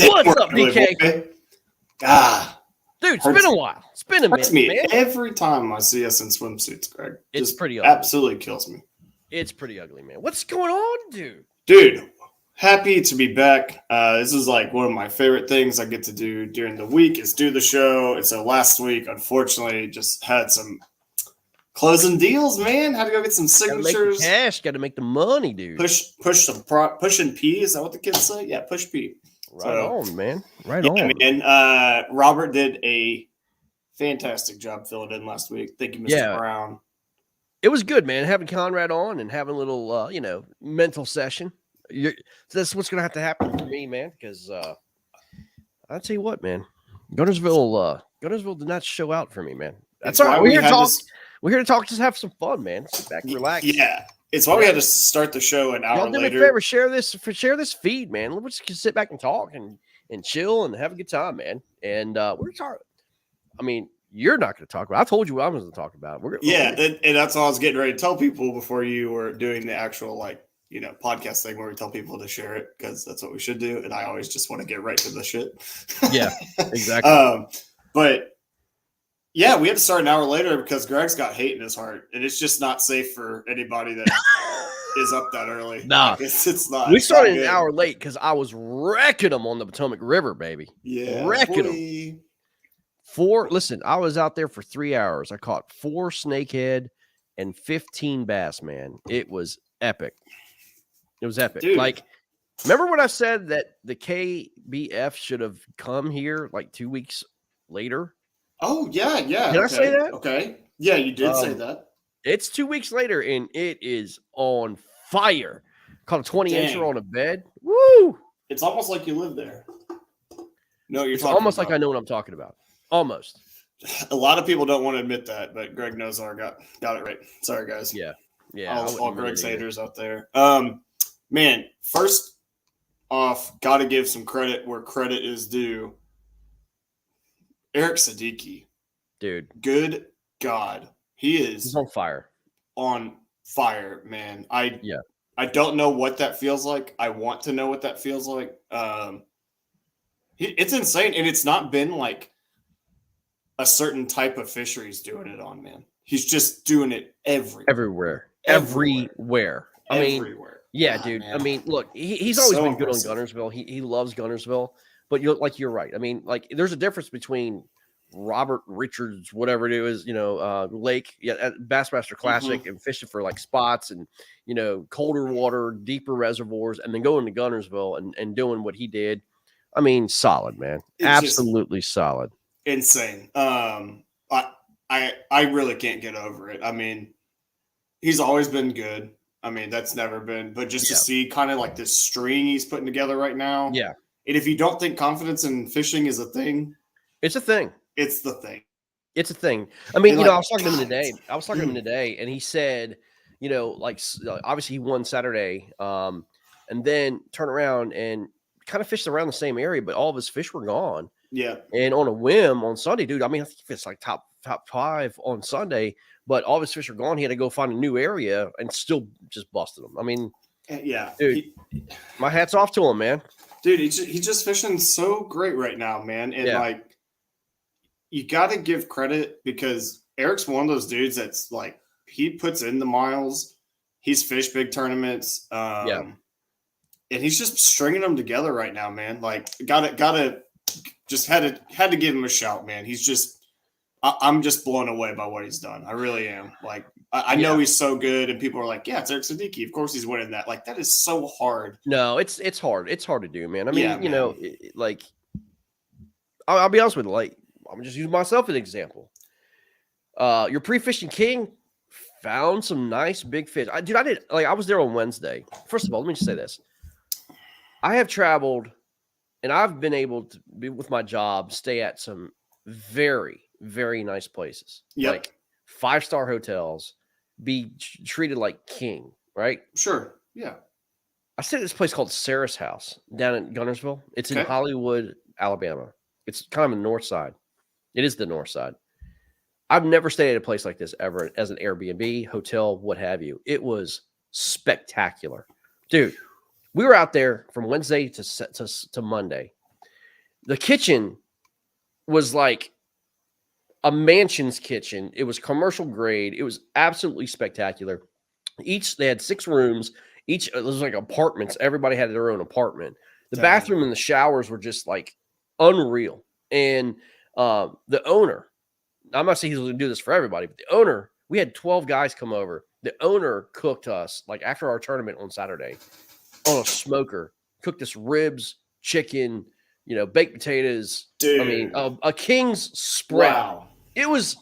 What's up, DK? Ah, dude, it's been a while. It's been a minute, man. Every time I see us in swimsuits, Greg. It's pretty ugly. Absolutely kills me. It's pretty ugly, man. What's going on, dude? Dude, happy to be back. This is like one of my favorite things I get to do during the week is do the show. And so last week, unfortunately, just had some closing deals, man. Had to go get some signatures. Gotta make the cash. Got to make the money, dude. Pushing P. Is that what the kids say? Yeah, push P. Right on, man. Right on. And Robert did a fantastic job filling in last week. Thank you, Mr. Brown. It was good, man. Having Conrad on and having a little, mental session. So that's what's going to have to happen for me, man, because I'll tell you what, man. Guntersville did not show out for me, man. That's all right. We're here to talk. We're here to talk. Just have some fun, man. Sit back, relax. Yeah. It's why we had to start the show an hour later. Do me a favor, share this feed, man. Let's just sit back and talk and chill and have a good time, man. And we're talking. I mean, you're not going to talk about. I told you what I was going to talk about. And that's all I was getting ready to tell people before you were doing the actual podcast thing where we tell people to share it because that's what we should do. And I always just want to get right to the shit. Yeah, exactly. But yeah, we had to start an hour later because Greg's got hate in his heart, and it's just not safe for anybody that is up that early. Nah, it's not. We started an hour late because I was wrecking them on the Potomac River, baby. Yeah, wrecking them. Listen, I was out there for 3 hours. I caught 4 snakehead and 15 bass, man. It was epic. It was epic. Dude. Like, remember when I said that the KBF should have come here like 2 weeks later? Oh, yeah. Did I say that? Okay. Yeah, you did say that. It's 2 weeks later, and it is on fire. Caught a 20-incher on a bed. Woo! It's almost like you live there. No, it's almost like I know what I'm talking about. Almost. A lot of people don't want to admit that, but Greg knows I got it right. Sorry, guys. Yeah. All Greg's haters out there. Man, first off, got to give some credit where credit is due. Eric Siddiqui, dude, good God, he's on fire. On fire, man. I don't know what that feels like. I want to know what that feels like. It's insane, and it's not been like a certain type of fishery he's doing it on, man. He's just doing it everywhere. I mean, yeah, dude. Man. I mean, look, he's always been good on Guntersville. He loves Guntersville. But you're right. I mean, like, there's a difference between Robert Richards, whatever it is, lake, Bassmaster Classic, and fishing for like spots and colder water, deeper reservoirs, and then going to Guntersville and doing what he did. I mean, solid, man. Absolutely solid. Insane. I really can't get over it. I mean, he's always been good. I mean, that's never been, but just to see kind of like this string he's putting together right now. Yeah. And if you don't think confidence in fishing is a thing, it's a thing. It's the thing. It's a thing. I mean, I was talking to him today. And he said, obviously he won Saturday, and then turned around and kind of fished around the same area, but all of his fish were gone. Yeah. And on a whim on Sunday, dude, I mean, I think he fished like top 5 on Sunday, but all of his fish are gone. He had to go find a new area and still just busted them. I mean, yeah, dude, my hat's off to him, man. Dude, he's just fishing so great right now, man. And you got to give credit because Eric's one of those dudes that's like, he puts in the miles. He's fished big tournaments. And he's just stringing them together right now, man. Like, had to give him a shout, man. He's just, I'm just blown away by what he's done. I really am. Like, I know he's so good, and people are like, "Yeah, it's Eric Siddiqui. Of course, he's winning that." Like, that is so hard. No, it's hard. It's hard to do, man. I mean, like, I'll be honest with you. Like, I'm just using myself as an example. Your pre-fishing king found some nice big fish. I was there on Wednesday. First of all, let me just say this: I have traveled, and I've been able to be with my job, stay at some very, very nice places. Yep. Like 5-star hotels, be treated like king, right? Sure. Yeah. I stayed at this place called Sarah's House down in Guntersville. It's in Hollywood, Alabama. It's kind of on the north side. It is the north side. I've never stayed at a place like this ever as an Airbnb, hotel, what have you. It was spectacular. Dude, we were out there from Wednesday to Monday. The kitchen was like a mansion's kitchen. It was commercial grade. It was absolutely spectacular. They had 6 rooms. It was like apartments. Everybody had their own apartment. The bathroom and the showers were just like unreal. And the owner, I'm not saying he's going to do this for everybody, but the owner, we had 12 guys come over. The owner cooked us, like after our tournament on Saturday, on a smoker, cooked us ribs, chicken, baked potatoes. Dude. I mean, a king's spread. Wow. It was,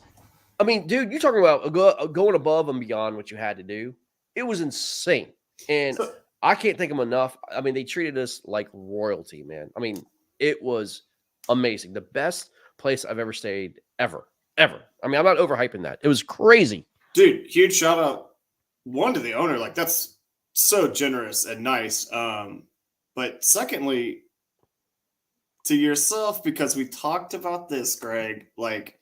I mean, dude, you're talking about going above and beyond what you had to do. It was insane. And I can't thank them enough. I mean, they treated us like royalty, man. I mean, it was amazing. The best place I've ever stayed ever. I mean, I'm not overhyping that. It was crazy. Dude, huge shout out, one, to the owner. Like, that's so generous and nice. But secondly, to yourself, because we talked about this, Greg, like,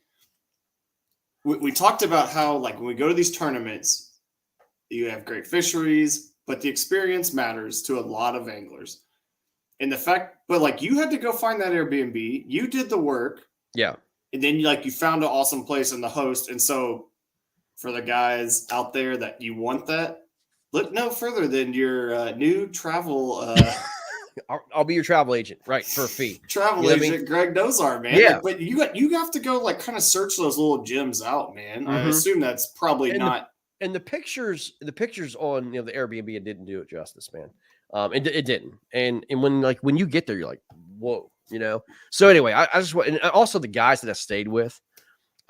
we talked about how, like, when we go to these tournaments, you have great fisheries, but the experience matters to a lot of anglers. And the fact, but like, you had to go find that Airbnb, you did the work. Yeah. And then you found an awesome place and the host. And so for the guys out there that you want that, look no further than your new travel. I'll be your travel agent, right? For a fee. Travel agent, I mean? Greg Dozar, man. Yeah. But you have to go like kind of search those little gems out, man. Mm-hmm. I assume that's probably not. And the pictures on the Airbnb, it didn't do it justice, man. It didn't. And when you get there, you're like, whoa, So anyway, I just want, and also the guys that I stayed with.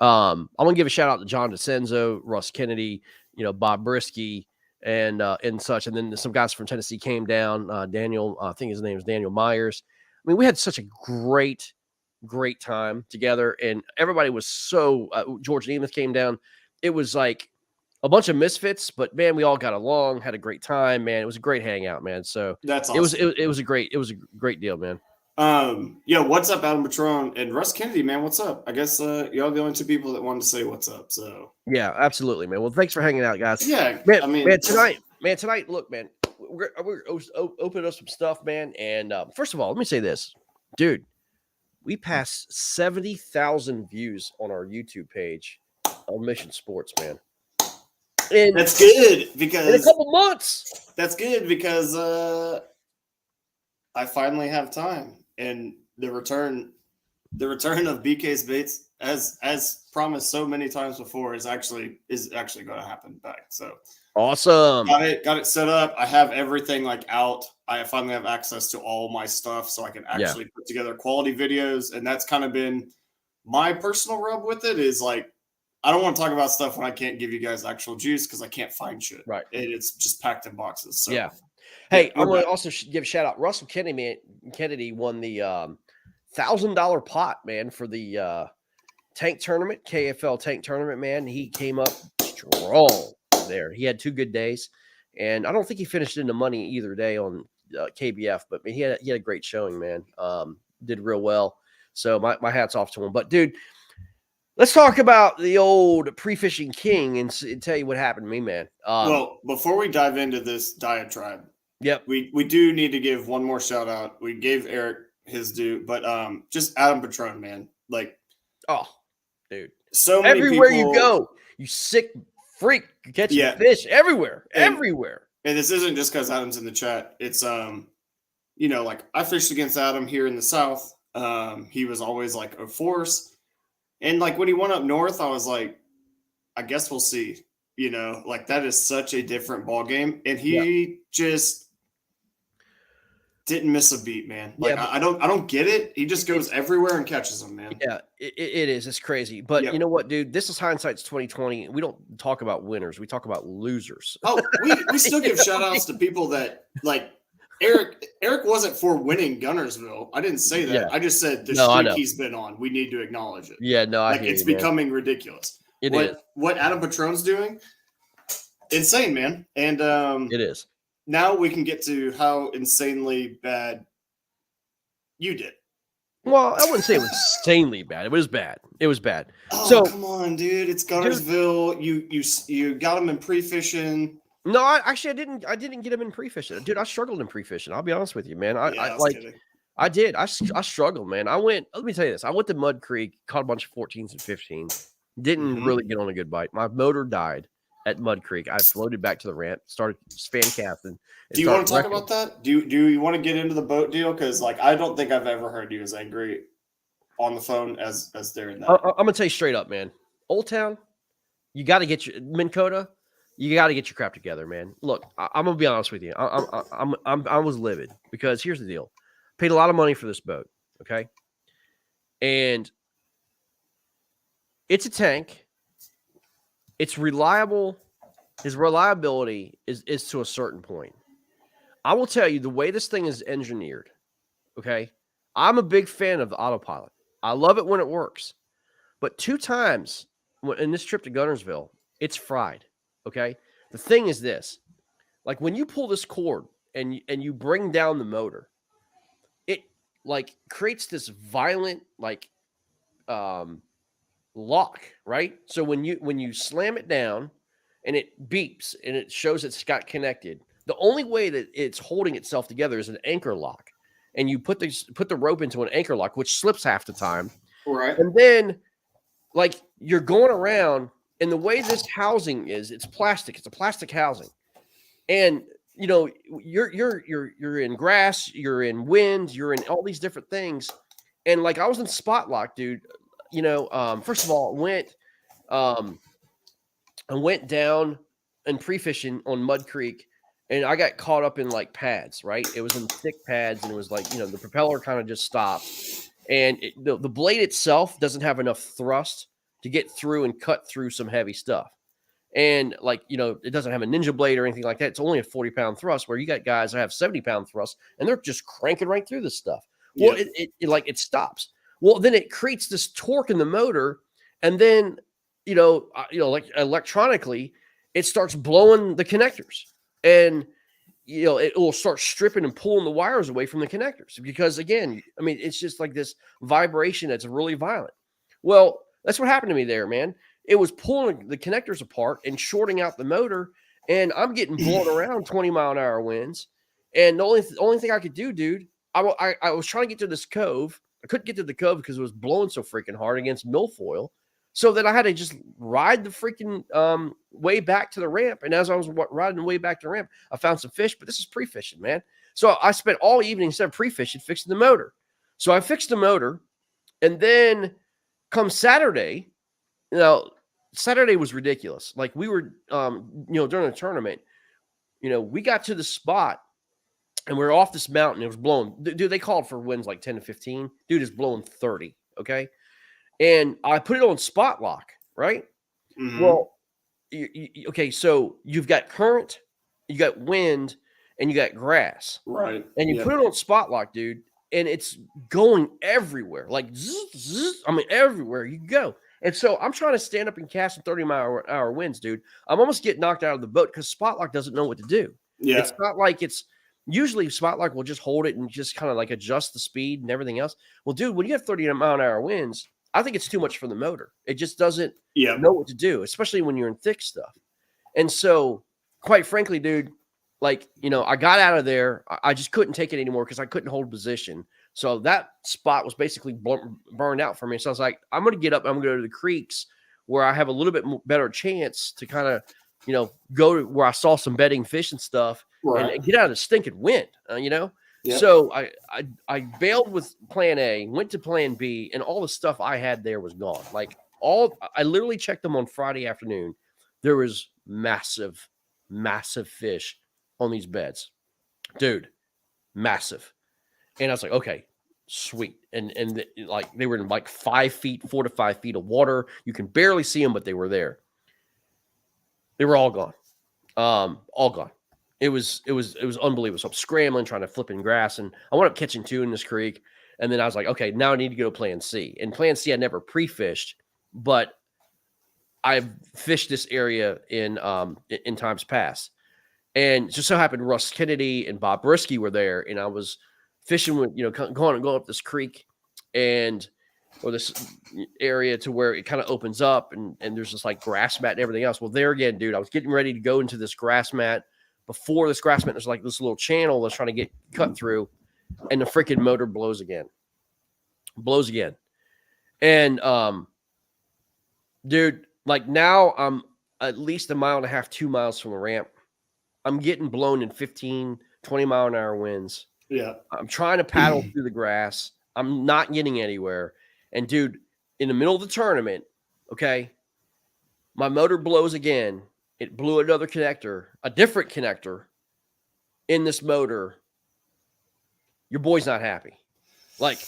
I'm gonna give a shout out to John DeCenzo, Russ Kennedy, Bob Brisky, and such. And then some guys from Tennessee came down. Daniel, I think his name is Daniel Myers. I mean, we had such a great time together, and everybody was so. George Nemeth came down. It was like a bunch of misfits, but man, we all got along, had a great time, man. It was a great hangout, man. So that's awesome. It was a great deal, man. What's up, Adam Patron and Russ Kennedy, man? What's up? I guess y'all the only 2 people that wanted to say what's up. So yeah, absolutely, man. Well, thanks for hanging out, guys. Yeah, man, tonight, look, man, we're opening up some stuff, man. And first of all, let me say this, dude. We passed 70,000 views on our YouTube page on Mission Sports, man. And that's good because in a couple months. That's good because I finally have time, and the return of BK's Baits, as promised so many times before, is actually going to happen back. So awesome! Got it set up. I have everything like out. I finally have access to all my stuff, so I can actually put together quality videos, and that's kind of been my personal rub with it. Is like, I don't want to talk about stuff when I can't give you guys actual juice because I can't find shit. Right. It's just packed in boxes. So yeah. Hey, I want to also give a shout out. Russell Kennedy won the $1,000 pot, man, for the tank tournament, KFL tank tournament, man. He came up strong there. He had 2 good days, and I don't think he finished in the money either day on KBF, but he had a great showing, man. Did real well. So my hat's off to him. But dude, let's talk about the old pre-fishing king and tell you what happened to me, man. Well, before we dive into this diatribe, we do need to give one more shout out. We gave Eric his due, but just Adam Patron, man. Like, oh, dude, so many everywhere people, you go, you sick freak, you catch fish everywhere. And this isn't just because Adam's in the chat. It's like I fished against Adam here in the South. He was always like a force. And like when he went up north, I was like, I guess we'll see. Like that is such a different ball game. And he just didn't miss a beat, man. Like I don't get it. He just goes everywhere and catches them, man. Yeah, it is. It's crazy. But you know what, dude? This is HiNdSite's 2020. We don't talk about winners. We talk about losers. Oh, we still give shout outs to people that like Eric wasn't for winning Guntersville. I didn't say that. Yeah. I just said the streak he's been on. We need to acknowledge it. Yeah, no, it's becoming ridiculous. It is. What Adam Patron's doing, insane, man. And it is. Now we can get to how insanely bad you did. Well, I wouldn't say it was insanely bad. It was bad. It was bad. Oh, so come on, dude. It's Guntersville. You got him in pre-fishing. No, I didn't get him in pre-fishing. Dude, I struggled in pre-fishing. I'll be honest with you, man. I I did. I struggled, man. Let me tell you this. I went to Mud Creek, caught a bunch of 14s and 15s. Didn't really get on a good bite. My motor died at Mud Creek. I floated back to the ramp, started fan casting. Do you want to talk about that? Do you want to get into the boat deal? Because like I don't think I've ever heard you as angry on the phone as they're in that. I'm gonna tell you straight up, man. Old Town, you got to get your Minn Kota. You got to get your crap together, man. Look, I'm gonna be honest with you. I was livid because here's the deal. Paid a lot of money for this boat, okay? And it's a tank. It's reliable. His reliability is to a certain point. I will tell you the way this thing is engineered, okay? I'm a big fan of the autopilot. I love it when it works. But 2 times in this trip to Guntersville, it's fried, okay? The thing is this. Like when you pull this cord and you bring down the motor, it like creates this violent like lock, right? So when you slam it down and it beeps and it shows it's got connected, the only way that it's holding itself together is an anchor lock. And you put the rope into an anchor lock, which slips half the time. Right. And then like you're going around, and the way this housing is, it's plastic. It's a plastic housing. And you know, you're in grass, you're in wind, you're in all these different things. And like I was in spot lock, dude. You know, first of all, I went down and pre-fishing on Mud Creek, and I got caught up in like pads, right? It was in thick pads, and it was like, you know, the propeller kind of just stopped, and the blade itself doesn't have enough thrust to get through and cut through some heavy stuff. And like, you know, it doesn't have a ninja blade or anything like that. It's only a 40-pound thrust, where you got guys that have 70-pound thrust, and they're just cranking right through this stuff. Well, it stops. Well, then it creates this torque in the motor, and then, you know, like electronically, it starts blowing the connectors, and, you know, it will start stripping and pulling the wires away from the connectors because, again, I mean, it's just like this vibration that's really violent. Well, that's what happened to me there, man. It was pulling the connectors apart and shorting out the motor, and I'm getting blown around 20-mile-an-hour winds. And the only thing I could do, dude, I was trying to get to this cove. I couldn't get to the cove because it was blowing so freaking hard against milfoil. So then I had to just ride the freaking way back to the ramp. And as I was riding the way back to the ramp, I found some fish, but this is pre-fishing, man. So I spent all evening instead of pre-fishing fixing the motor. So I fixed the motor, and then come Saturday, you know, Saturday was ridiculous. Like we were, you know, during the tournament, you know, we got to the spot and we were off this mountain. It was blowing. Dude, they called for winds like 10 to 15. Dude, it's blowing 30. Okay. And I put it on spot lock, right? Mm-hmm. Well, okay. So you've got current, you got wind, and you got grass. Right. And you put it on spot lock, dude, and it's going everywhere. Like, zzz, zzz, I mean, everywhere you go. And so I'm trying to stand up and cast in 30-mile-an-hour winds, dude. I'm almost getting knocked out of the boat because spot lock doesn't know what to do. Yeah. It's not like usually spot lock will just hold it and just kind of like adjust the speed and everything else. Well, dude, when you have 30-mile-an-hour winds, I think it's too much for the motor. It just doesn't know what to do, especially when you're in thick stuff. And so, quite frankly, dude, like, you know, I got out of there. I just couldn't take it anymore because I couldn't hold position. So that spot was basically burned out for me. So I was like, I'm going to get up. I'm going to go to the creeks where I have a little bit better chance to kind of, you know, go to where I saw some bedding fish and stuff, right, and get out of the stinking wind, you know? Yep. So I bailed with plan A, went to plan B, and all the stuff I had there was gone. Like I literally checked them on Friday afternoon. There was massive, massive fish on these beds, dude, massive. And I was like, okay, sweet. And like they were in like 4 to 5 feet of water. You can barely see them, but they were there. They were all gone. All gone. It was unbelievable. So I'm scrambling, trying to flip in grass, and I wound up catching 2 in this creek. And then I was like, okay, now I need to go to plan C. And plan C, I never pre-fished, but I've fished this area in times past. And just so happened Russ Kennedy and Bob Brisky were there, and I was fishing with, you know, going up this creek or this area to where it kind of opens up and there's this like grass mat and everything else. Well, there again, dude, I was getting ready to go into this grass mat. Before this grass mat, there's like this little channel that's trying to get cut through. and the freaking motor blows again. And dude, like now I'm at least 1.5 miles, 2 miles from the ramp. I'm getting blown in 15, 20 mile an hour winds. Yeah. I'm trying to paddle through the grass. I'm not getting anywhere. And dude, in the middle of the tournament, okay, my motor blows again. It blew another connector, a different connector in this motor. Your boy's not happy. Like,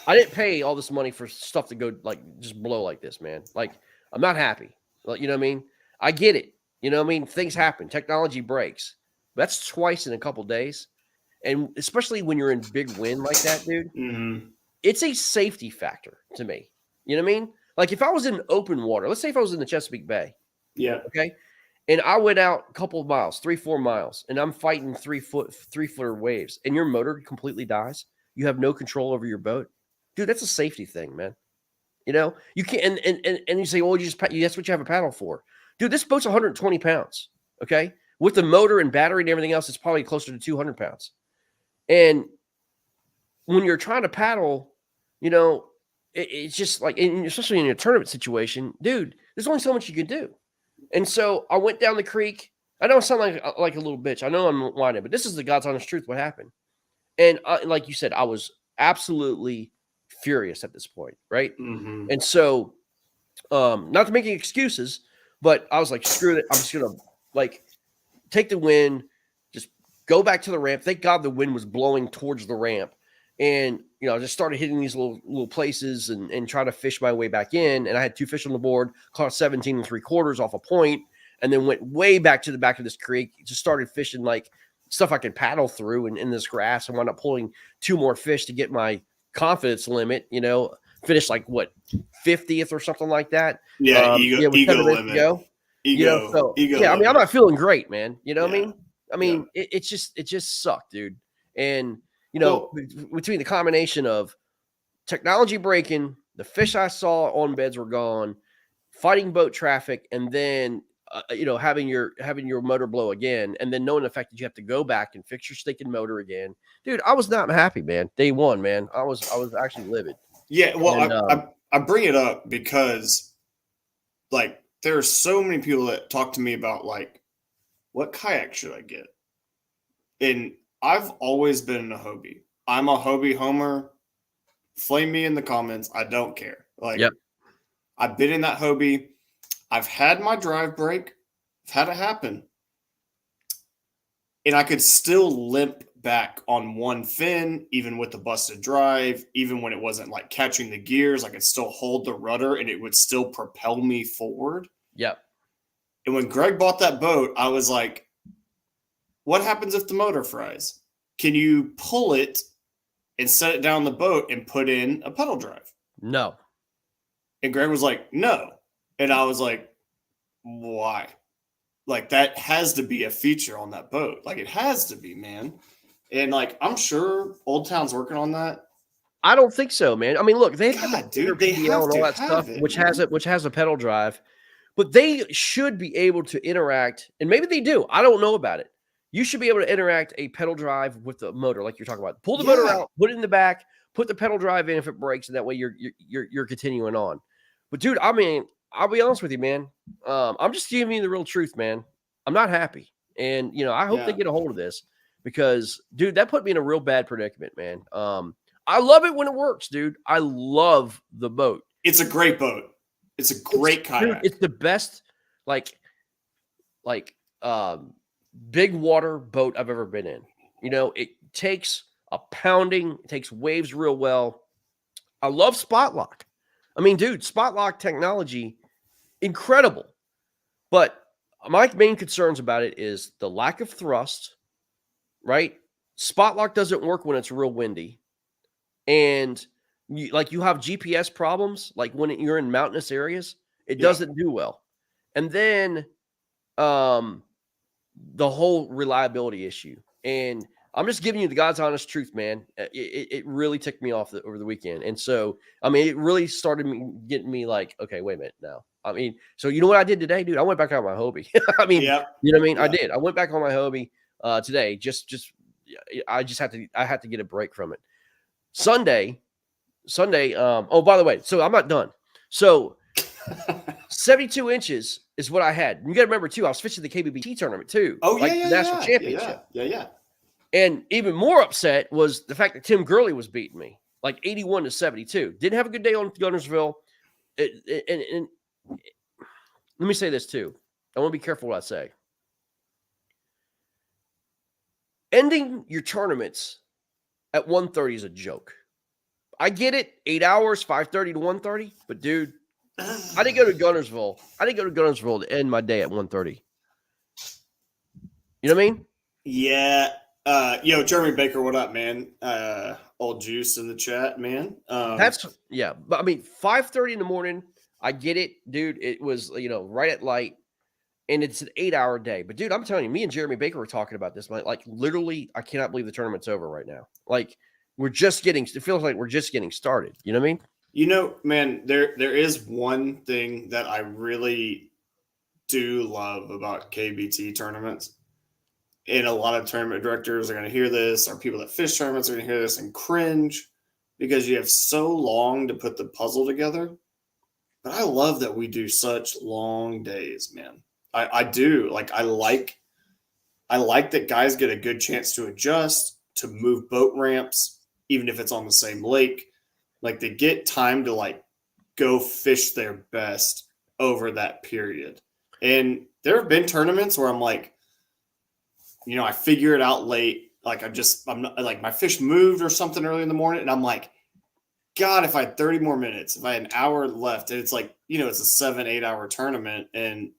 I didn't pay all this money for stuff to go like just blow like this, man. Like, I'm not happy. Like, you know what I mean? I get it. You know what I mean? Things happen. Technology breaks. That's twice in a couple days. And especially when you're in big wind like that, dude, it's a safety factor to me. You know what I mean? Like if I was in open water, let's say if I was in the Chesapeake Bay. Yeah. Okay. And I went out a couple of miles, 3-4 miles, and I'm fighting 3-footer waves, and your motor completely dies. You have no control over your boat. Dude, that's a safety thing, man. You know, you can't, and you say, well, that's what you have a paddle for. Dude, this boat's 120 pounds. Okay. With the motor and battery and everything else, it's probably closer to 200 pounds. And when you're trying to paddle, you know, it's just like, especially in a tournament situation, dude, there's only so much you can do. And so I went down the creek. I know I sound like a little bitch. I know I'm whining, but this is the God's honest truth. What happened? And like you said, I was absolutely furious at this point, right? And so, not to make any excuses, but I was like, screw it. I'm just gonna like take the wind, just go back to the ramp. Thank God the wind was blowing towards the ramp. And, you know, I just started hitting these little places and trying to fish my way back in. And I had 2 fish on the board, caught 17 3/4 off a point, and then went way back to the back of this creek. Just started fishing like stuff I could paddle through in this grass, and wound up pulling 2 more fish to get my confidence limit, you know, finished like what, 50th or something like that. Yeah. Ego limit. Ego, you know, so, ego yeah, limit. I mean, I'm not feeling great, man. You know what I mean? I mean, it just sucked, dude. And, you know, between the combination of technology breaking, the fish I saw on beds were gone, fighting boat traffic, and then you know, having your motor blow again, and then knowing the fact that you have to go back and fix your stinking motor again, dude, I was not happy, man. Day one, man, I was actually livid. Yeah, well, and, I bring it up because, like, there are so many people that talk to me about like, what kayak should I get? And I've always been a Hobie. I'm a Hobie homer. Flame me in the comments. I don't care. Like, I've been in that Hobie. I've had my drive break. I've had it happen. And I could still limp back on one fin, even with the busted drive, even when it wasn't like catching the gears. I could still hold the rudder and it would still propel me forward. Yep. And when Greg bought that boat, I was like, what happens if the motor fries? Can you pull it and set it down the boat and put in a pedal drive? No. And Greg was like, no. And I was like, why? Like, that has to be a feature on that boat. Like, it has to be, man. And, like, I'm sure Old Town's working on that. I don't think so, man. I mean, look, they have all that stuff, which has a pedal drive, but they should be able to interact, and maybe they do. I don't know about it. You should be able to interact a pedal drive with the motor, like you're talking about. Pull the motor out, put it in the back, put the pedal drive in if it breaks, and that way you're continuing on. But dude, I mean, I'll be honest with you, man. I'm just giving you the real truth, man. I'm not happy, and you know, I hope they get a hold of this because, dude, that put me in a real bad predicament, man. I love it when it works, dude. I love the boat. It's a great boat. It's a great kayak. Dude, it's the best, like big water boat I've ever been in. You know, it takes a pounding, it takes waves real well. I love spot lock. I mean, dude, spot lock technology, incredible. But my main concerns about it is the lack of thrust, right? Spot lock doesn't work when it's real windy. And you have GPS problems, like when you're in mountainous areas, it doesn't do well. And then the whole reliability issue. And I'm just giving you the God's honest truth, man. It really ticked me off over the weekend. And so, I mean, it really started getting me like, okay, wait a minute now. I mean, so you know what I did today, dude? I went back on my Hobie. I mean, you know what I mean? I did. I went back on my Hobie today. I had to get a break from it. Sunday. Oh, by the way, so I'm not done. So 72 inches is what I had. You got to remember too, I was fishing the KBBT tournament too. Oh, like the national championship. Yeah. And even more upset was the fact that Tim Gurley was beating me, like 81-72. Didn't have a good day on Guntersville. And let me say this too. I want to be careful what I say. Ending your tournaments at 1:30 is a joke. I get it, 8 hours, 5:30 to 1:30. But dude, I didn't go to Guntersville. To end my day at 1:30. You know what I mean? Yeah. Yo, Jeremy Baker, what up, man? Old Juice in the chat, man. But I mean, 5:30 in the morning. I get it, dude. It was, right at light, and it's an 8-hour day. But dude, I'm telling you, me and Jeremy Baker were talking about this. Like literally, I cannot believe the tournament's over right now. Like it feels like we're just getting started. You know what I mean? Man, there is one thing that I really do love about KBT tournaments. And a lot of tournament directors are going to hear this, or people that fish tournaments are going to hear this and cringe because you have so long to put the puzzle together. But I love that we do such long days, man. I do. Like, I like that guys get a good chance to adjust, to move boat ramps, even if it's on the same lake. Like, they get time to, like, go fish their best over that period. And there have been tournaments where I'm like, I figure it out late. Like I'm not like my fish moved or something early in the morning. And I'm like, God, if I had 30 more minutes, if I had an hour left, and it's like, it's a 7-8 hour tournament. And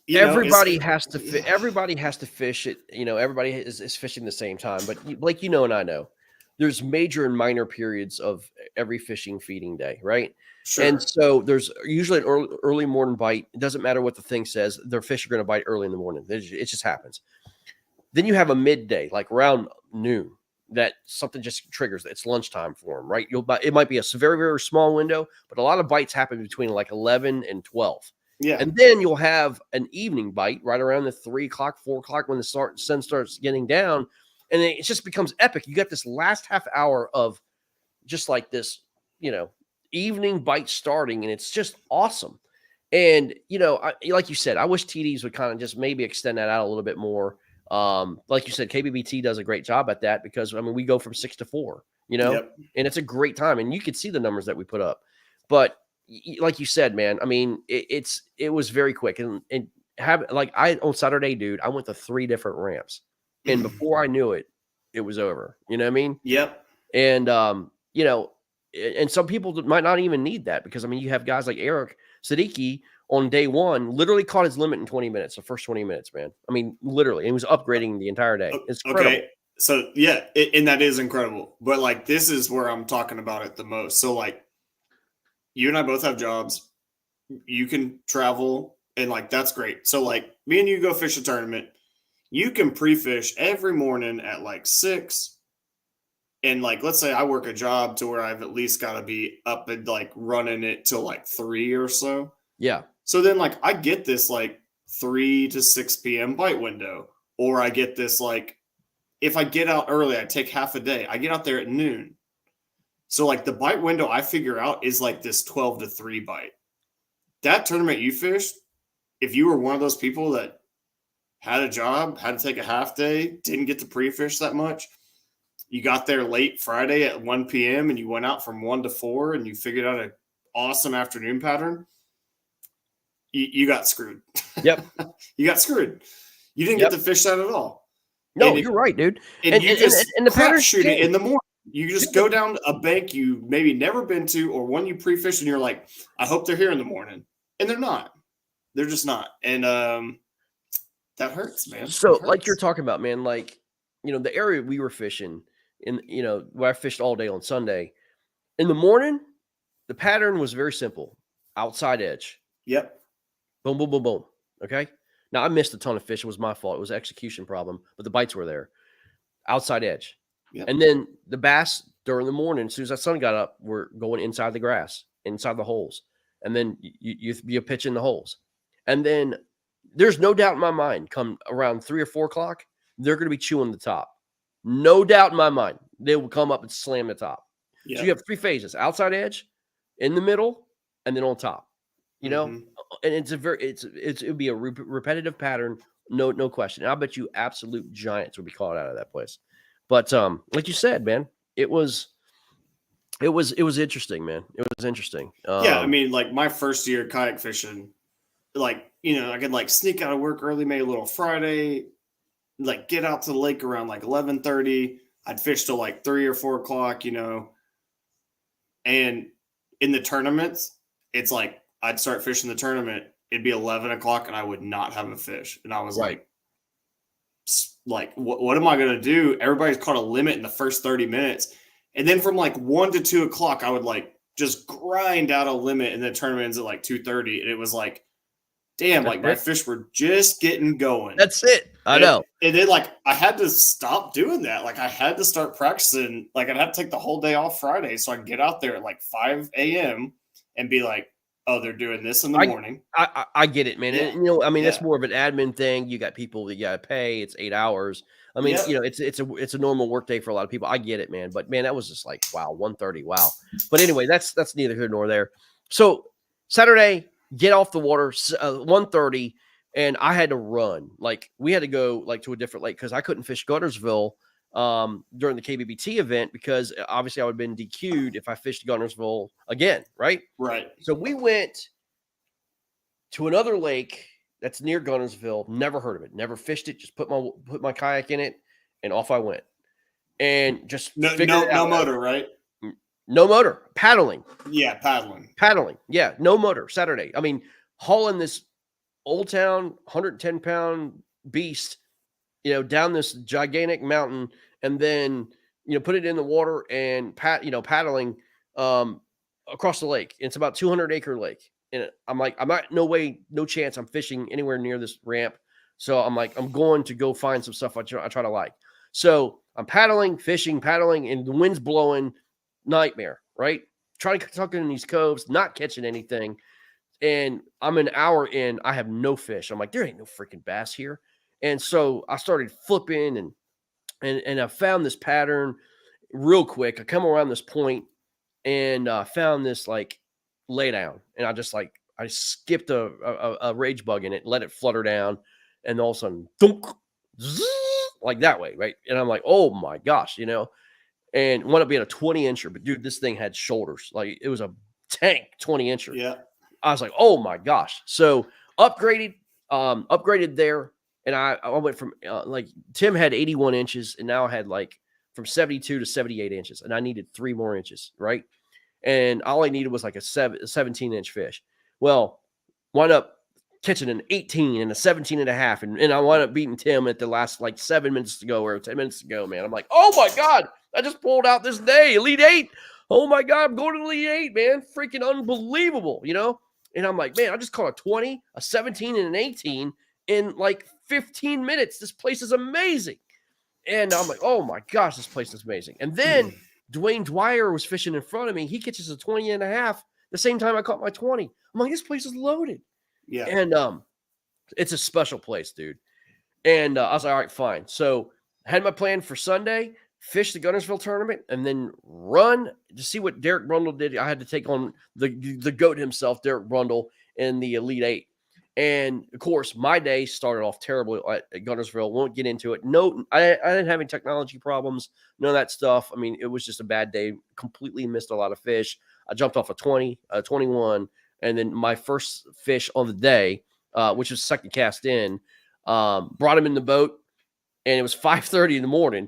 everybody has to fish it. Everybody is fishing the same time, but like, and I know there's major and minor periods of every fishing feeding day. Right. Sure. And so there's usually an early morning bite. It doesn't matter what the thing says. Their fish are going to bite early in the morning. It just happens. Then you have a midday, like around noon, that something just triggers. It's lunchtime for them, right? It might be a very, very small window, but a lot of bites happen between like 11 and 12. Yeah. And then you'll have an evening bite right around the 3 o'clock, 4 o'clock when the sun starts getting down. And it just becomes epic. You got this last half hour of just like this, evening bite starting, and it's just awesome. And like you said, I wish TDs would kind of just maybe extend that out a little bit more. Like you said, KBBT does a great job at that because we go from 6 to 4, and it's a great time, and you could see the numbers that we put up. But like you said, man, I mean, it was very quick, and on Saturday, dude, I went to 3 different ramps, and before I knew it, it was over. You know what I mean? Yep. And and some people might not even need that because, you have guys like Eric Siddiqui on day one, literally caught his limit in 20 minutes, the first 20 minutes, man. Literally, and he was upgrading the entire day. It's incredible. Okay. So, yeah, and that is incredible. But, like, this is where I'm talking about it the most. So, like, you and I both have jobs. You can travel, and, like, that's great. So, like, me and you go fish a tournament. You can pre-fish every morning at, like, 6. And like, let's say I work a job to where I've at least got to be up and like running it till like 3 or so. Yeah. So then like I get this like 3 to 6 p.m. bite window, or I get this like, if I get out early, I take half a day. I get out there at noon. So like the bite window I figure out is like this 12 to 3 bite. That tournament you fished, if you were one of those people that had a job, had to take a half day, didn't get to pre-fish that much, you got there late Friday at 1 p.m. and you went out from 1 to 4 and you figured out an awesome afternoon pattern, you got screwed. Yep. You got screwed. You didn't get to fish that at all. No, you're right, dude. And you just the pattern shoot it in the morning. You just go down a bank you maybe never been to, or one you pre-fished and you're like, I hope they're here in the morning. And they're not. They're just not. And that hurts, man. So like you're talking about, man, like, the area we were fishing in, where I fished all day on Sunday, in the morning, the pattern was very simple. Outside edge. Yep. Boom, boom, boom, boom. Okay. Now I missed a ton of fish. It was my fault. It was an execution problem, but the bites were there. Outside edge. Yep. And then the bass during the morning, as soon as that sun got up, were going inside the grass, inside the holes. And then you pitch in the holes. And then there's no doubt in my mind, come around 3 or 4 o'clock, they're going to be chewing the top. No doubt in my mind. They will come up and slam the top. Yep. So you have 3 phases: outside edge, in the middle, and then on top. You know, and it would be a repetitive pattern, no question. And I bet you absolute giants would be caught out of that place. But like you said, man, it was interesting, man. It was interesting. Yeah, I mean, like my first year kayak fishing, like, you know, I could like sneak out of work early, maybe a little Friday, like get out to the lake around like 11:30. I'd fish till like 3 or 4 o'clock, you know. And in the tournaments, it's like I'd start fishing the tournament. It'd be 11 o'clock and I would not have a fish. And I was like, what am I going to do? Everybody's caught a limit in the first 30 minutes. And then from like 1 to 2 o'clock, I would like just grind out a limit, and the tournament ends at like 2:30. And it was like, damn, like my fish were just getting going. That's it. I know. And then like I had to stop doing that. Like I had to start practicing. Like I'd have to take the whole day off Friday so I could get out there at like 5 a.m. and be like, oh, they're doing this in the morning. I get it, man. Yeah. And, you know, I mean, it's more of an admin thing. You got people that you got to pay. It's 8 hours. I mean, you know, it's a normal work day for a lot of people. I get it, man. But man, that was just like, wow, 1:30. Wow. But anyway, that's neither here nor there. So Saturday, get off the water, 1:30, and I had to run. Like we had to go like to a different lake because I couldn't fish Guntersville during the KBBT event because obviously I would have been DQ'd if I fished Guntersville again, right? Right. So we went to another lake that's near Guntersville. Never heard of it. Never fished it. Just put my kayak in it, and off I went. And just no motor, right? No motor. Paddling. Yeah, paddling. Yeah, no motor. Saturday. I mean, hauling this Old Town 110-pound beast, you know, down this gigantic mountain, and then, you know, put it in the water and paddling across the lake. It's about 200-acre lake. And I'm like, no chance I'm fishing anywhere near this ramp. So I'm like, I'm going to go find some stuff I try to like. So I'm paddling, fishing, and the wind's blowing. Nightmare, right? Trying to tuck in these coves, not catching anything. And I'm an hour in, I have no fish. I'm like, there ain't no freaking bass here. And so I started flipping and I found this pattern real quick. I come around this point and found this like lay down. And I skipped a rage bug in it, let it flutter down. And all of a sudden, thunk, zzz, like that way, right? And I'm like, oh my gosh, you know, and wound up being a 20-incher. But dude, this thing had shoulders. Like it was a tank 20-incher. Yeah. I was like, oh my gosh. So upgraded there. And I went from like Tim had 81 inches and now I had like from 72 to 78 inches. And I needed 3 more inches. Right. And all I needed was like a 17-inch fish. Well, wound up catching an 18 and a 17 and a half. And I wound up beating Tim at the last like 7 minutes to go or 10 minutes to go, man. I'm like, oh my God, I just pulled out this day, Elite 8. Oh my God, I'm going to Elite 8, man. Freaking unbelievable, you know? And I'm like, man, I just caught a 20, a 17, and an 18 in like 15 minutes. This place is amazing. And I'm like, oh my gosh, this place is amazing. And then Dwayne Dwyer was fishing in front of me. He catches a 20 and a half the same time I caught my 20. I'm like, this place is loaded. Yeah. And it's a special place, dude. And I was like, all right, fine. So I had my plan for Sunday, fish the Guntersville tournament, and then run to see what Derek Brundle did. I had to take on the GOAT himself, Derek Brundle, in the Elite 8. And, of course, my day started off terribly at Guntersville. Won't get into it. No, I didn't have any technology problems, none of that stuff. I mean, it was just a bad day. Completely missed a lot of fish. I jumped off a 20, a 21, and then my first fish on the day, which was second cast in, brought him in the boat, and it was 5:30 in the morning.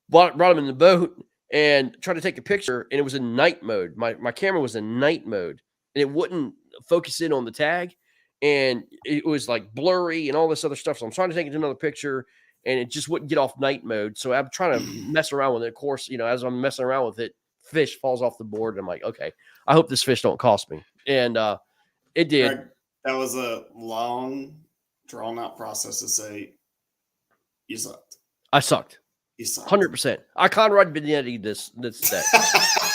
Brought him in the boat and tried to take a picture, and it was in night mode. My camera was in night mode, and it wouldn't focus in on the tag, and it was like blurry and all this other stuff. So I'm trying to take another picture, and it just wouldn't get off night mode. So I'm trying to mess around with it. Of course, you know, as I'm messing around with it, fish falls off the board, and I'm like, okay, I hope this fish don't cost me. And it did. Greg, that was a long, drawn-out process to say you sucked. I sucked. 100%. I Conrad Benetti this day.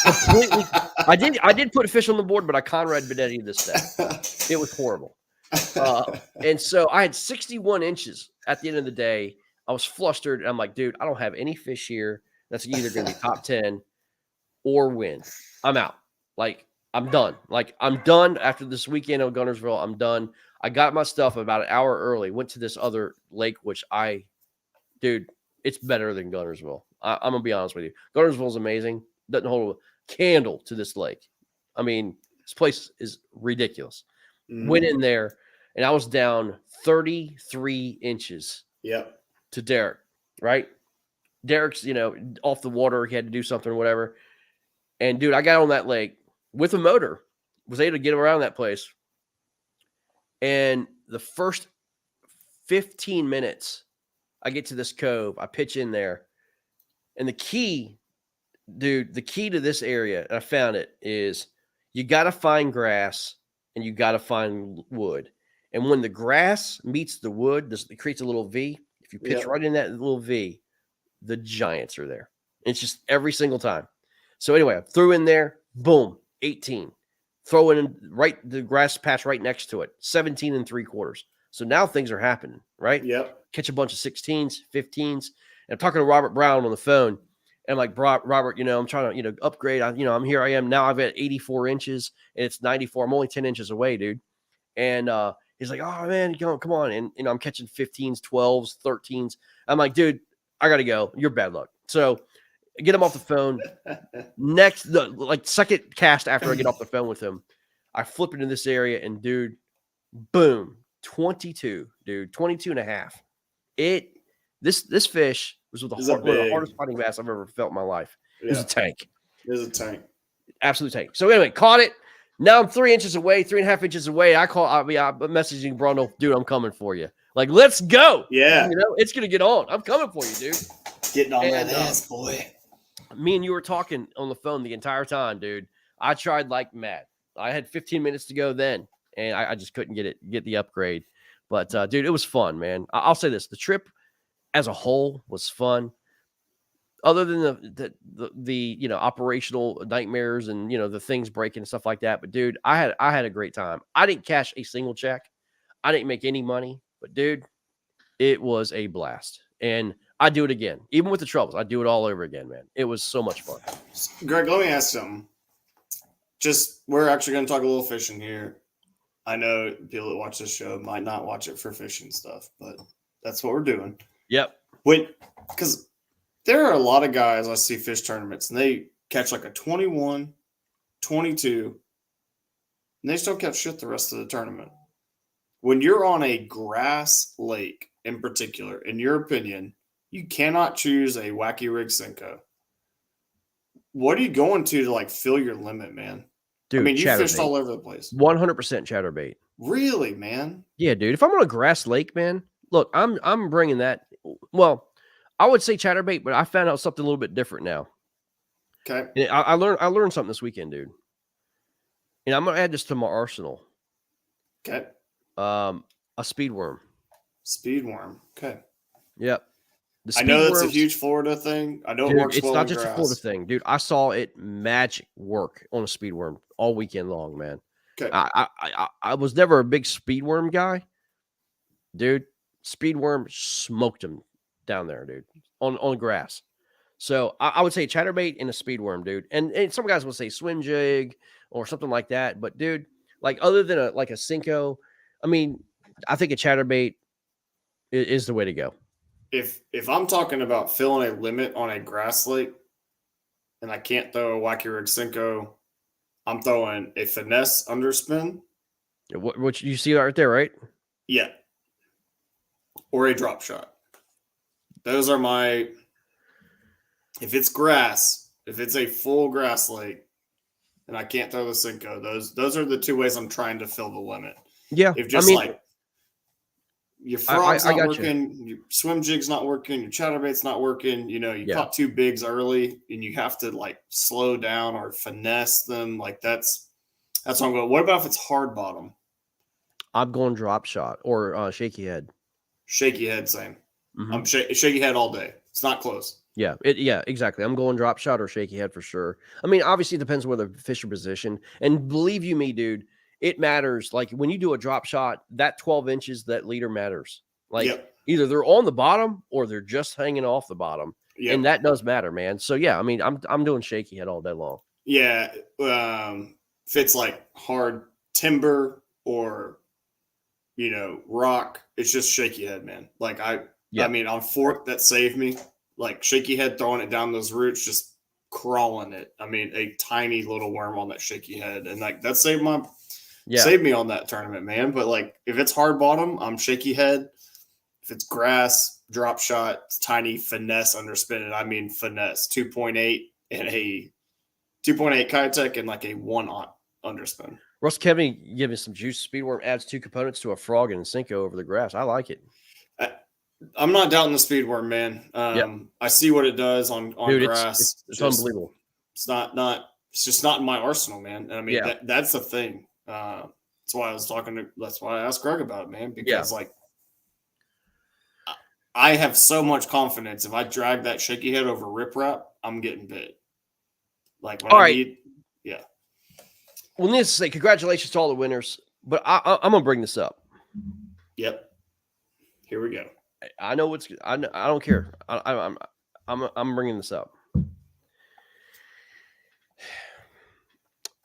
Completely. I did put a fish on the board, but I Conrad Benetti this day. It was horrible. And so I had 61 inches at the end of the day I was flustered. And I'm like, dude, I don't have any fish here. That's either going to be top 10 or win. I'm out. Like, I'm done. Like, I'm done after this weekend in Guntersville. I'm done. I got my stuff about an hour early, went to this other lake, which dude, it's better than Guntersville. I'm going to be honest with you. Guntersville is amazing. Doesn't hold a candle to this lake. I mean, this place is ridiculous. Went in there, and I was down 33 inches to Derek, right? Derek's, off the water. He had to do something or whatever. And, dude, I got on that lake with a motor, was able to get around that place. And the first 15 minutes, I get to this cove. I pitch in there. And the key to this area, and I found it, is you got to find grass and you got to find wood. And when the grass meets the wood, it creates a little V. If you pitch right in that little V, the giants are there. It's just every single time. So anyway, I threw in there, boom, 18. Throw in the grass patch right next to it, 17 3/4. So now things are happening, right? Yep. Catch a bunch of 16s, 15s. And I'm talking to Robert Brown on the phone. And I'm like, Robert, I'm trying to, upgrade. I'm here. I am now. I've at 84 inches and it's 94. I'm only 10 inches away, dude. And he's like, oh man, come on. And I'm catching 15s, 12s, 13s. I'm like, dude, I got to go. You're bad luck. So I get him off the phone. Second cast after I get off the phone with him, I flip into this area and dude, boom, 22, dude, 22 and a half. This fish was one of the hardest fighting bass I've ever felt in my life. It was a tank. It was a tank. Absolute tank. So anyway, caught it. Now I'm 3 inches away, 3.5 inches away. I'm messaging Brundle, dude, I'm coming for you. Like, let's go. Yeah. It's going to get on. I'm coming for you, dude. Getting on that ass, boy. Me and you were talking on the phone the entire time, dude. I tried like mad. I had 15 minutes to go then, and I just couldn't get the upgrade. But, dude, it was fun, man. I'll say this. The trip as a whole was fun. Other than the operational nightmares and, the things breaking and stuff like that. But, dude, I had a great time. I didn't cash a single check. I didn't make any money. But, dude, it was a blast. And I'd do it again. Even with the troubles, I'd do it all over again, man. It was so much fun. Greg, let me ask something. We're actually going to talk a little fishing here. I know people that watch this show might not watch it for fishing stuff, but that's what we're doing. Yep. Because there are a lot of guys I see fish tournaments, and they catch like a 21, 22, and they still catch shit the rest of the tournament. When you're on a grass lake in particular, in your opinion, you cannot choose a wacky rig Senko. What are you going to like fill your limit, man? Dude, I mean, you fished all over the place. 100% chatterbait. Really, man? Yeah, dude. If I'm on a grass lake, man, look, I'm bringing that. Well, I would say chatterbait, but I found out something a little bit different now. Okay. And I learned something this weekend, dude. And I'm gonna add this to my arsenal. Okay. A speed worm. Speed worm. Okay. Yep. I know that's a huge Florida thing. I know it works well. It's not just a Florida thing, dude. I saw it magic work on a speed worm all weekend long, man. Okay. I was never a big speed worm guy, dude. Speed worm smoked him down there, dude, on grass. So I would say chatterbait and a speed worm, dude. And some guys will say swim jig or something like that. But dude, like other than a Senko, I mean, I think a chatterbait is the way to go. If I'm talking about filling a limit on a grass lake and I can't throw a wacky rig Senko, I'm throwing a finesse underspin. What you see right there, right? Yeah. Or a drop shot. Those are my, if it's grass, if it's a full grass lake and I can't throw the Senko, those are the two ways I'm trying to fill the limit. Yeah. If just your frog's not working, your swim jig's not working, your chatterbait's not working, you caught two bigs early and you have to like slow down or finesse them. Like that's what I'm going. What about if it's hard bottom? I'm going drop shot or shaky head. Shaky head, same. Mm-hmm. I'm shaky head all day. It's not close. Yeah, exactly. I'm going drop shot or shaky head for sure. I mean, obviously it depends where the fish are positioned. And believe you me, dude, it matters. Like when you do a drop shot, that 12 inches, that leader matters. Like Either they're on the bottom or they're just hanging off the bottom. Yep. And that does matter, man. So yeah, I mean, I'm doing shaky head all day long. Yeah. If it's like hard timber or, you know, rock, it's just shaky head, man. Like I mean, on fork that saved me, like shaky head, throwing it down those roots, just crawling it. I mean, a tiny little worm on that shaky head. And like that saved me on that tournament, man. But like if it's hard bottom, I'm shaky head. If it's grass, drop shot, tiny finesse underspin, and I mean finesse, 2.8 and a 2.8 Kitech and like a 1-aught underspin. Russ Kevin giving some juice. Speedworm adds 2 components to a frog and a Cinco over the grass. I like it. I'm not doubting the Speedworm, man. I see what it does on Dude, grass. It's unbelievable. It's just not in my arsenal, man. And I mean, that's the thing. That's why I asked Greg about it, man, because like, I have so much confidence. If I drag that shaky head over riprap, I'm getting bit. Like when yeah. Well, needless to say, congratulations to all the winners. But I'm gonna bring this up. Yep. Here we go. I know what's. I don't care. I'm bringing this up.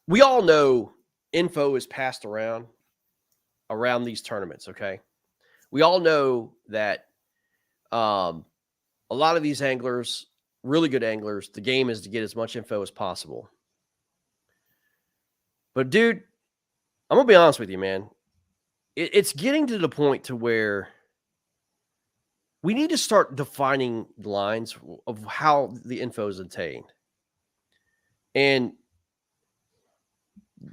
We all know info is passed around these tournaments. Okay. We all know that. A lot of these anglers, really good anglers, the game is to get as much info as possible. But dude, I'm gonna be honest with you, man. It's getting to the point to where we need to start defining lines of how the info is obtained. And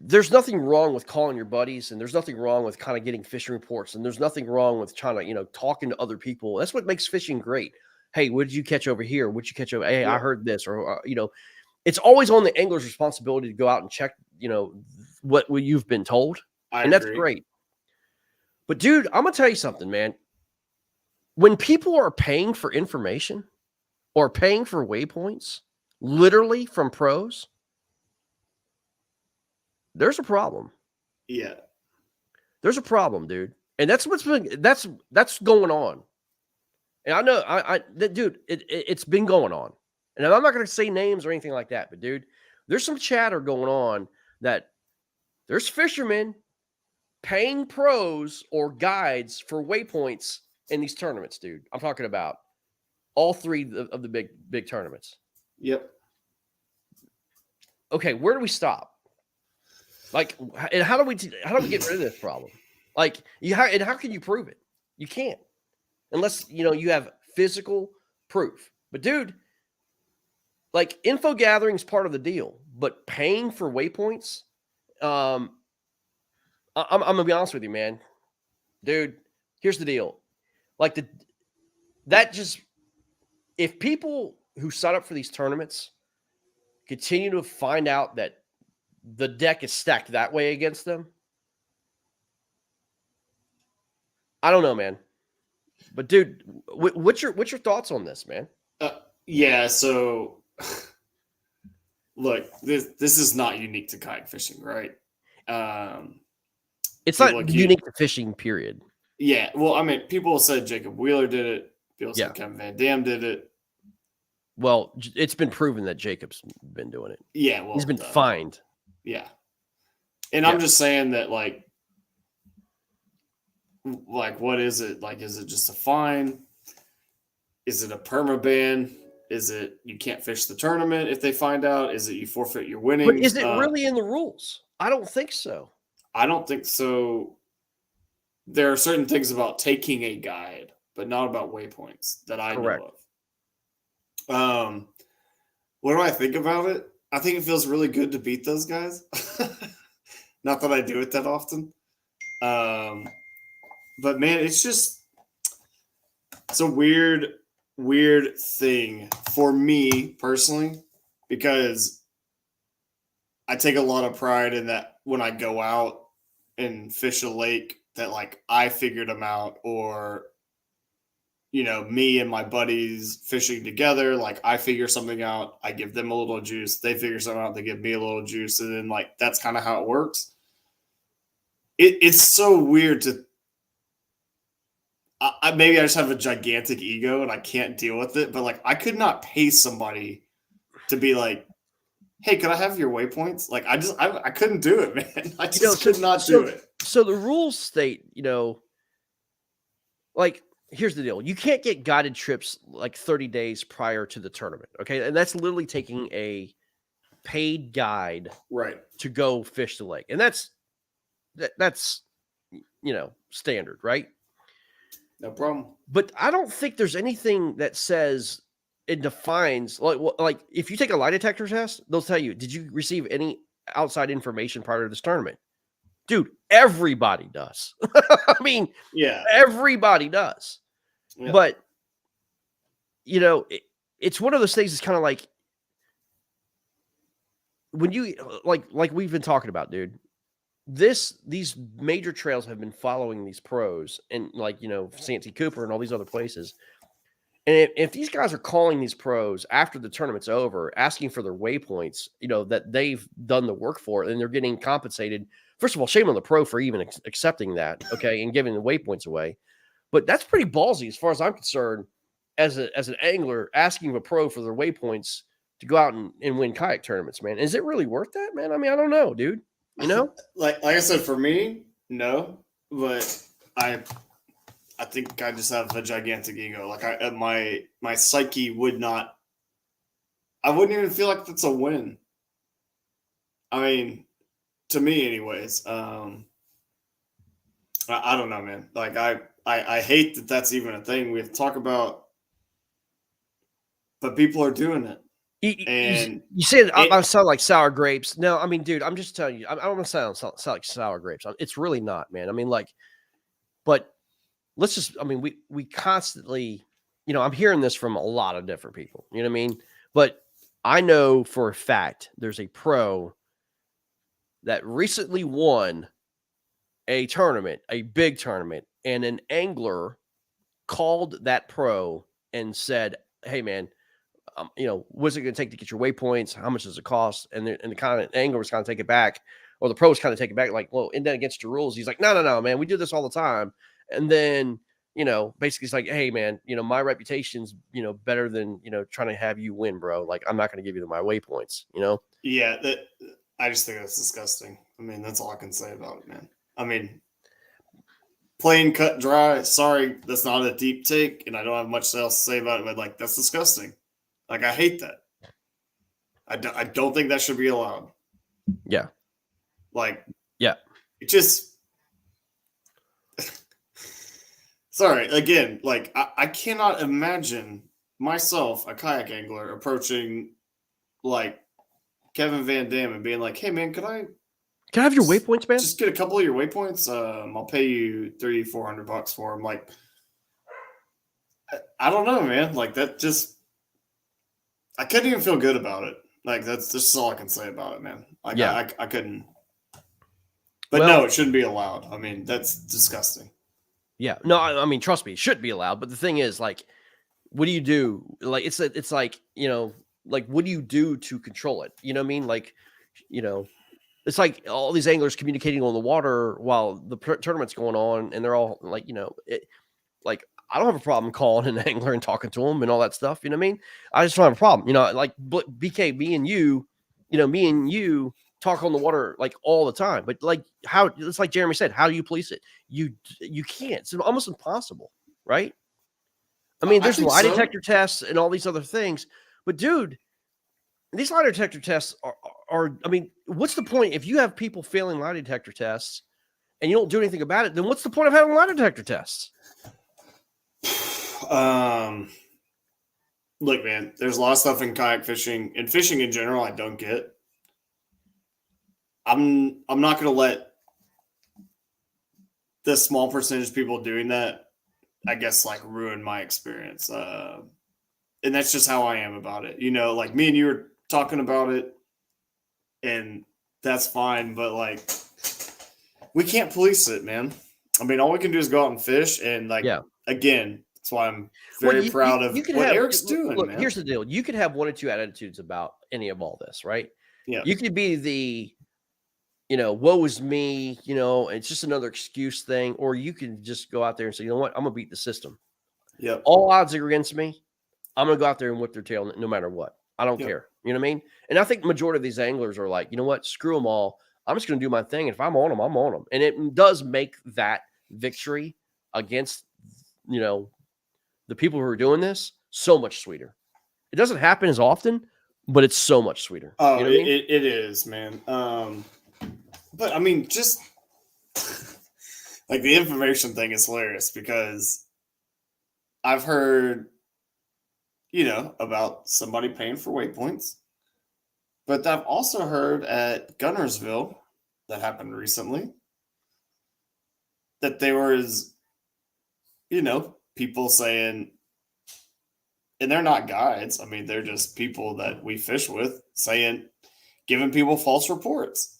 there's nothing wrong with calling your buddies, and there's nothing wrong with kind of getting fishing reports, and there's nothing wrong with trying to, you know, talking to other people. That's what makes fishing great. Hey, what did you catch over here? What did you catch over? Hey, I heard this, or you know, it's always on the angler's responsibility to go out and check, you know, what you've been told, and that's great. But dude, I'm gonna tell you something, man. When people are paying for information or paying for waypoints, literally from pros, there's a problem. Yeah. There's a problem, dude. And that's going on. And I know dude, it's been going on. And I'm not going to say names or anything like that, but dude, there's some chatter going on that there's fishermen paying pros or guides for waypoints in these tournaments, dude. I'm talking about all 3 of the big tournaments. Yep. Okay, where do we stop? Like, and how do we get rid of this problem? Like, how can you prove it? You can't, unless you know you have physical proof. But dude, like, info gathering is part of the deal, but paying for waypoints, I'm gonna be honest with you, man. Dude, here's the deal. Like if people who sign up for these tournaments continue to find out that the deck is stacked that way against them, I don't know, man. But dude, what's your thoughts on this, man? Yeah. So, look, this is not unique to kayak fishing, right? It's not unique to fishing, period. Yeah. Well, I mean, people said Jacob Wheeler did it. People said Kevin Van Dam did it. Well, it's been proven that Jacob's been doing it. Yeah. Well, he's been fined. Yeah. And I'm just saying that, like, what is it? Like, is it just a fine? Is it a perma ban? Is it you can't fish the tournament if they find out? Is it you forfeit your winnings? But is it really in the rules? I don't think so. I don't think so. There are certain things about taking a guide, but not about waypoints that I know of. What do I think about it? I think it feels really good to beat those guys. Not that I do it that often. But man, it's a weird thing for me personally, because I take a lot of pride in that when I go out and fish a lake that, like, I figured them out, or, you know, me and my buddies fishing together, like, I figure something out, I give them a little juice, they figure something out, they give me a little juice, and then, like, that's kind of how it works. It's so weird to maybe I just have a gigantic ego and I can't deal with it. But like, I could not pay somebody to be like, "Hey, can I have your waypoints?" Like, I couldn't do it, man. I just could not do it. So the rules state, like, here's the deal: you can't get guided trips like 30 days prior to the tournament. Okay, and that's literally taking a paid guide to go fish the lake, and that's standard, right? No problem. But I don't think there's anything that says it defines like if you take a lie detector test, they'll tell you, did you receive any outside information prior to this tournament? Dude, everybody does. I mean, everybody does. Yeah. But it's one of those things. It's kind of like when you like we've been talking about, dude. These major trails have been following these pros and Santee Cooper and all these other places. And if these guys are calling these pros after the tournament's over, asking for their waypoints, that they've done the work for, and they're getting compensated. First of all, shame on the pro for even accepting that, okay, and giving the waypoints away. But that's pretty ballsy as far as I'm concerned, as an angler asking a pro for their waypoints to go out and win kayak tournaments, man. Is it really worth that, man? I mean, I don't know, dude. Like I said, for me, no, but I think I just have a gigantic ego. Like my psyche would not. I wouldn't even feel like that's a win. I mean, to me, anyways. I don't know, man. Like I hate that that's even a thing we have to talk about, but people are doing it. You said I sound like sour grapes. No, I mean, dude, I'm just telling you, I don't want to sound like sour grapes. It's really not, man. I mean, but let's just, I mean, we constantly, I'm hearing this from a lot of different people, you know what I mean? But I know for a fact there's a pro that recently won a tournament, a big tournament, and an angler called that pro and said, "Hey, man, what's it going to take to get your waypoints? How much does it cost?" And the kind of angler was kind of take it back, or the pros kind of take it back, like, "Well, isn't that against your rules?" He's like, No, man, we do this all the time." And then, basically it's like, "Hey, man, my reputation's, better than, trying to have you win, bro. Like, I'm not going to give you my waypoints, Yeah, I just think that's disgusting. I mean, that's all I can say about it, man. I mean, plain cut dry. Sorry, that's not a deep take, and I don't have much else to say about it, but like, that's disgusting. Like, I hate that. I don't think that should be allowed. Yeah. Like, yeah. It just, sorry, again, like, I cannot imagine myself, a kayak angler, approaching like Kevin Van Dam and being like, "Hey, man, can I have your waypoints, man? Just get a couple of your waypoints. I'll pay you $300-$400 for them." Like, I don't know, man. Like, that just, I couldn't even feel good about it. Like, that's just all I can say about it, man. Like, yeah. I couldn't. But no, it shouldn't be allowed. I mean, that's disgusting. Yeah. No, I mean, trust me, it should be allowed. But the thing is, like, what do you do? Like, it's like, like, what do you do to control it? You know what I mean? Like, it's like all these anglers communicating on the water while the tournament's going on, and they're all like, like, I don't have a problem calling an angler and talking to them and all that stuff. You know what I mean? I just don't have a problem. Like BK, me and you talk on the water like all the time. But like, how? It's like Jeremy said, how do you police it? You can't. It's almost impossible, right? I mean, there's lie detector tests and all these other things, but dude, these lie detector tests are. I mean, what's the point if you have people failing lie detector tests and you don't do anything about it? Then what's the point of having lie detector tests? Look, man, there's a lot of stuff in kayak fishing and fishing in general I don't get. I'm not going to let the small percentage of people doing that, I guess, like, ruin my experience. And that's just how I am about it. Like, me and you were talking about it, and that's fine, but like, we can't police it, man. I mean, all we can do is go out and fish, and like, again, that's why I'm very proud of what Eric's doing. Look, man, here's the deal: you could have one or two attitudes about any of all this, right? Yeah, you could be woe is me, it's just another excuse thing. Or you can just go out there and say, you know what, I'm going to beat the system. Yep. All odds are against me. I'm going to go out there and whip their tail no matter what. I don't care. You know what I mean? And I think the majority of these anglers are like, you know what, screw them all. I'm just going to do my thing. And if I'm on them, I'm on them. And it does make that victory against, the people who are doing this so much sweeter. It doesn't happen as often, but it's so much sweeter. Oh, you know what I mean? It is, man. But I mean, just like the information thing is hilarious because I've heard, about somebody paying for waypoints, but I've also heard at Guntersville that happened recently that there was, people saying, and they're not guides. I mean, they're just people that we fish with giving people false reports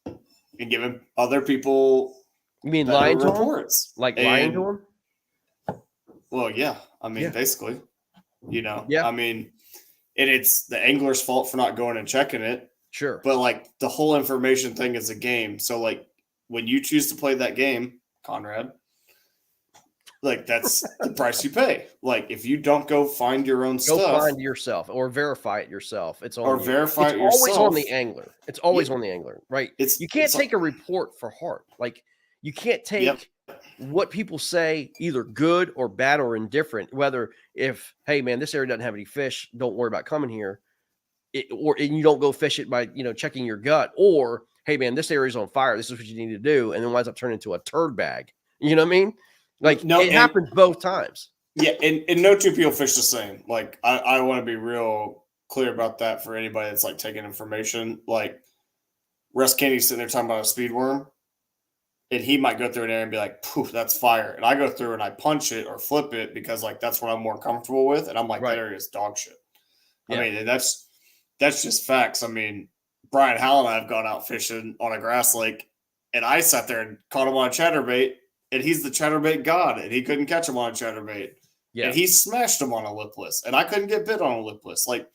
and giving other people. You mean lying to reports? Lying to them? Well, yeah. I mean, basically, Yeah. I mean, and it's the angler's fault for not going and checking it. Sure. But like the whole information thing is a game. So like when you choose to play that game, Conrad, like that's the price you pay. Like if you don't go find your own stuff, go find yourself or verify it yourself. It's on verify it yourself. It's always on the angler. It's always on the angler, right? You can't take a report for heart. Like you can't take what people say, either good or bad or indifferent. Whether hey man, this area doesn't have any fish, don't worry about coming here, and you don't go fish it by checking your gut, or hey man, this area's on fire. This is what you need to do, and then winds up turning into a turd bag. You know what I mean? Like it happens both times. Yeah, and no two people fish the same. Like I want to be real clear about that for anybody that's like taking information. Like Russ Kenny's sitting there talking about a speed worm, and he might go through an area and be like, "Poof, that's fire." And I go through and I punch it or flip it because like that's what I'm more comfortable with, and I'm like, that area is dog shit. Yeah. I mean, and that's just facts. I mean, Brian Howell and I have gone out fishing on a grass lake, and I sat there and caught him on a chatterbait. And he's the chatterbait god, and he couldn't catch him on a chatterbait. Yeah. And he smashed him on a lipless, and I couldn't get bit on a lipless. Like,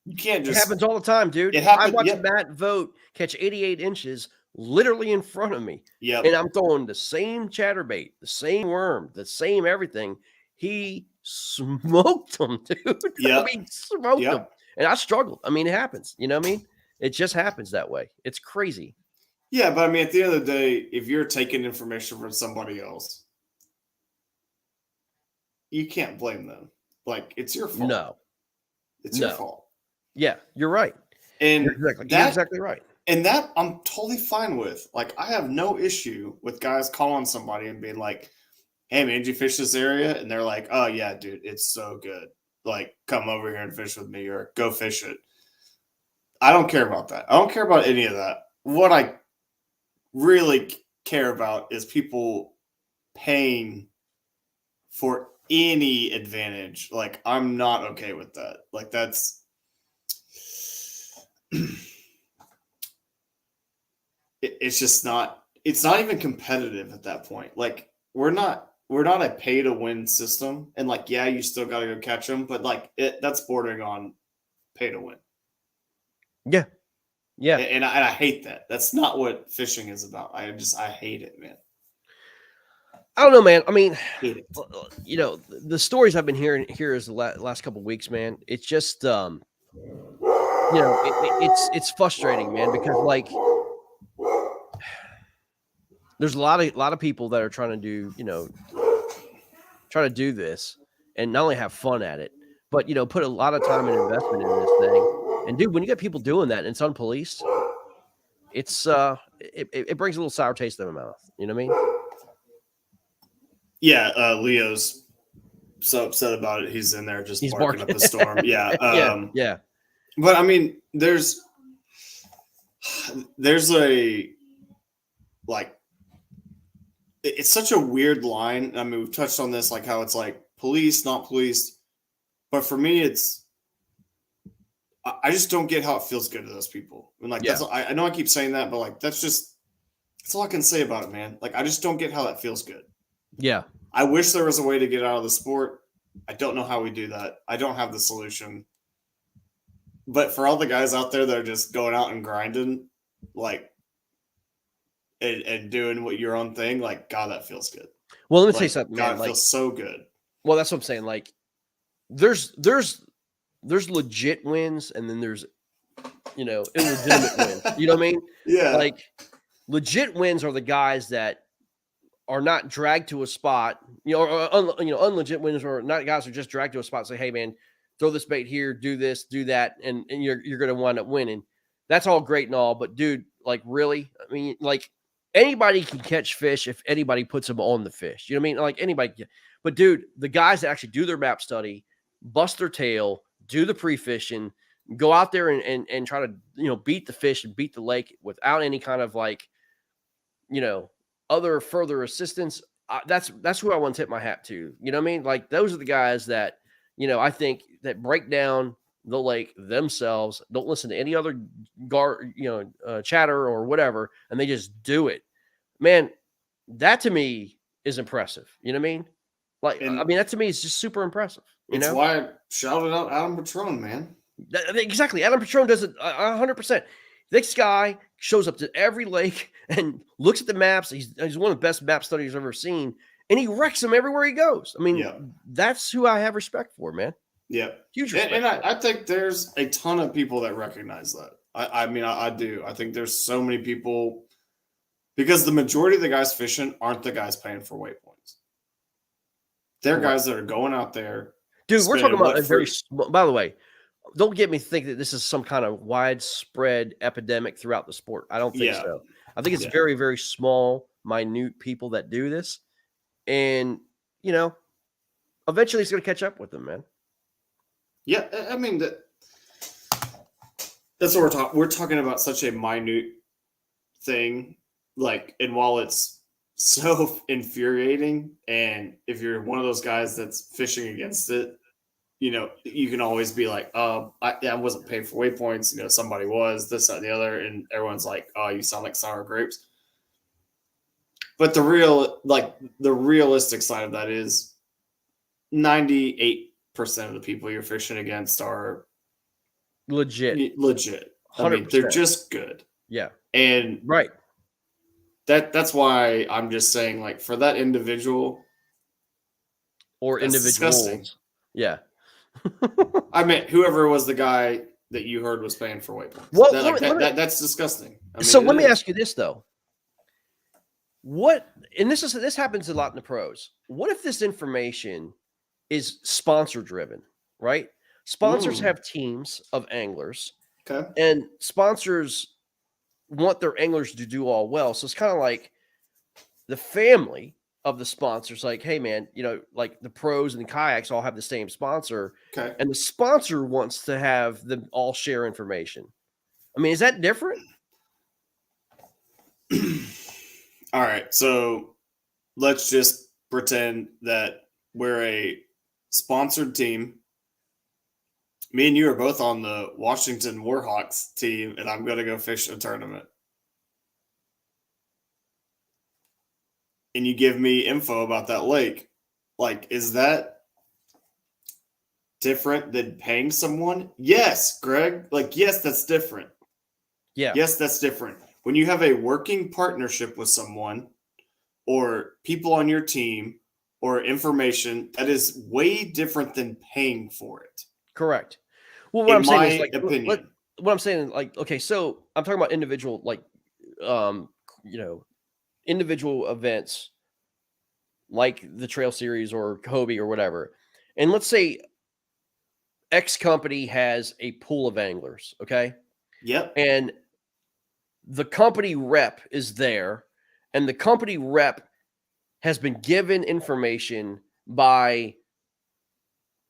you can't just... It happens all the time, dude. I watched Matt Vogt catch 88 inches literally in front of me. Yep. And I'm throwing the same chatterbait, the same worm, the same everything. He smoked him, dude. Yep. I mean, smoked him. And I struggled. I mean, it happens. You know what I mean? It just happens that way. It's crazy. Yeah, but I mean, at the end of the day, if you're taking information from somebody else, you can't blame them. Like, it's your fault. No. It's your fault. Yeah, you're right. And you're exactly right. And that I'm totally fine with. Like, I have no issue with guys calling somebody and being like, "Hey, man, did you fish this area?" And they're like, "Oh, yeah, dude, it's so good. Like, come over here and fish with me or go fish it." I don't care about that. I don't care about any of that. What I really care about is people paying for any advantage. Like, I'm not okay with that. Like, that's it's just not, it's not even competitive at that point. Like, we're not a pay to win system. And like, yeah, you still got to go catch them, but like that's bordering on pay to win. Yeah. Yeah. And I hate that. That's not what fishing is about. I hate it, man. I don't know, man. I mean, the stories I've been hearing here is the last couple of weeks, man. It's just, it's frustrating, man, because like there's a lot of people that are trying to do this and not only have fun at it, but put a lot of time and investment in this thing. And dude, when you get people doing that and it's unpoliced, it's it brings a little sour taste in my mouth. You know what I mean? Yeah, Leo's so upset about it. He's in there just barking up a storm. Yeah. Yeah. But I mean, there's a like, it's such a weird line. I mean, we've touched on this, like how it's like police, not police. But for me, I just don't get how it feels good to those people. And like, that's, I know I keep saying that, but like, that's all I can say about it, man. Like, I just don't get how that feels good. Yeah. I wish there was a way to get out of the sport. I don't know how we do that. I don't have the solution. But for all the guys out there that are just going out and grinding, like, and doing what your own thing, like, God, that feels good. Well, let me tell you something, God, man. it feels so good. Well, that's what I'm saying. Like, there's legit wins, and then there's, illegitimate wins. You know what I mean? Yeah. Like, legit wins are the guys that are not dragged to a spot, or unlegit wins are not guys who are just dragged to a spot and say, hey, man, throw this bait here, do this, do that, and you're going to wind up winning. That's all great and all, but dude, like, really? I mean, like, anybody can catch fish if anybody puts them on the fish. You know what I mean? Like, anybody can. But dude, the guys that actually do their map study, bust their tail, do the pre-fishing, go out there and try to, beat the fish and beat the lake without any kind of, like, other further assistance. That's who I want to tip my hat to. You know what I mean? Like, those are the guys that, I think that break down the lake themselves, don't listen to any other chatter or whatever, and they just do it. Man, that to me is impressive. You know what I mean? Like, that to me is just super impressive. It's why I shouted out Adam Patron, man. Exactly. Adam Patron does it 100%. This guy shows up to every lake and looks at the maps. He's one of the best map studies I've ever seen, and he wrecks them everywhere he goes. I mean, that's who I have respect for, man. Yeah. Huge respect. And I think there's a ton of people that recognize that. I do. I think there's so many people, because the majority of the guys fishing aren't the guys paying for waypoints. They're guys that are going out there. Dude, we're talking about a very, by the way, don't get me to think that this is some kind of widespread epidemic throughout the sport. I don't think so. I think it's very, very small, minute people that do this. And, eventually it's going to catch up with them, man. Yeah, I mean, that's what we're talking. We're talking about such a minute thing. Like, and while it's so infuriating, and if you're one of those guys that's fishing against it, you can always be like, I wasn't paid for waypoints. Somebody was, this, that, and the other. And everyone's like, oh, you sound like sour grapes. But the realistic side of that is 98% of the people you're fishing against are legit. 100%. I mean, they're just good. Yeah. And right. That's why I'm just saying, like, for that individual or individuals. Yeah. I mean, whoever was the guy that you heard was paying for waypoints. Well, that's disgusting. I mean, so let me ask you this though. This happens a lot in the pros. What if this information is sponsor driven, right? Sponsors have teams of anglers. Okay. And sponsors want their anglers to do all well. So it's kind of like the family of the sponsors, like, hey man, like the pros and the kayaks all have the same sponsor. Okay. And the sponsor wants to have them all share information. I mean, is that different? All right. So let's just pretend that we're a sponsored team. Me and you are both on the Washington Warhawks team, and I'm going to go fish a tournament. And you give me info about that lake. Like, is that different than paying someone? Yes, Greg. Like, yes, that's different. Yeah. Yes, that's different. When you have a working partnership with someone or people on your team or information, that is way different than paying for it. Correct. Well, what I'm saying is, like, what I'm saying, like, okay, so I'm talking about individual, like, individual events like the Trail Series or Hobie or whatever. And let's say X company has a pool of anglers, okay? Yep. And the company rep is there, and the company rep has been given information by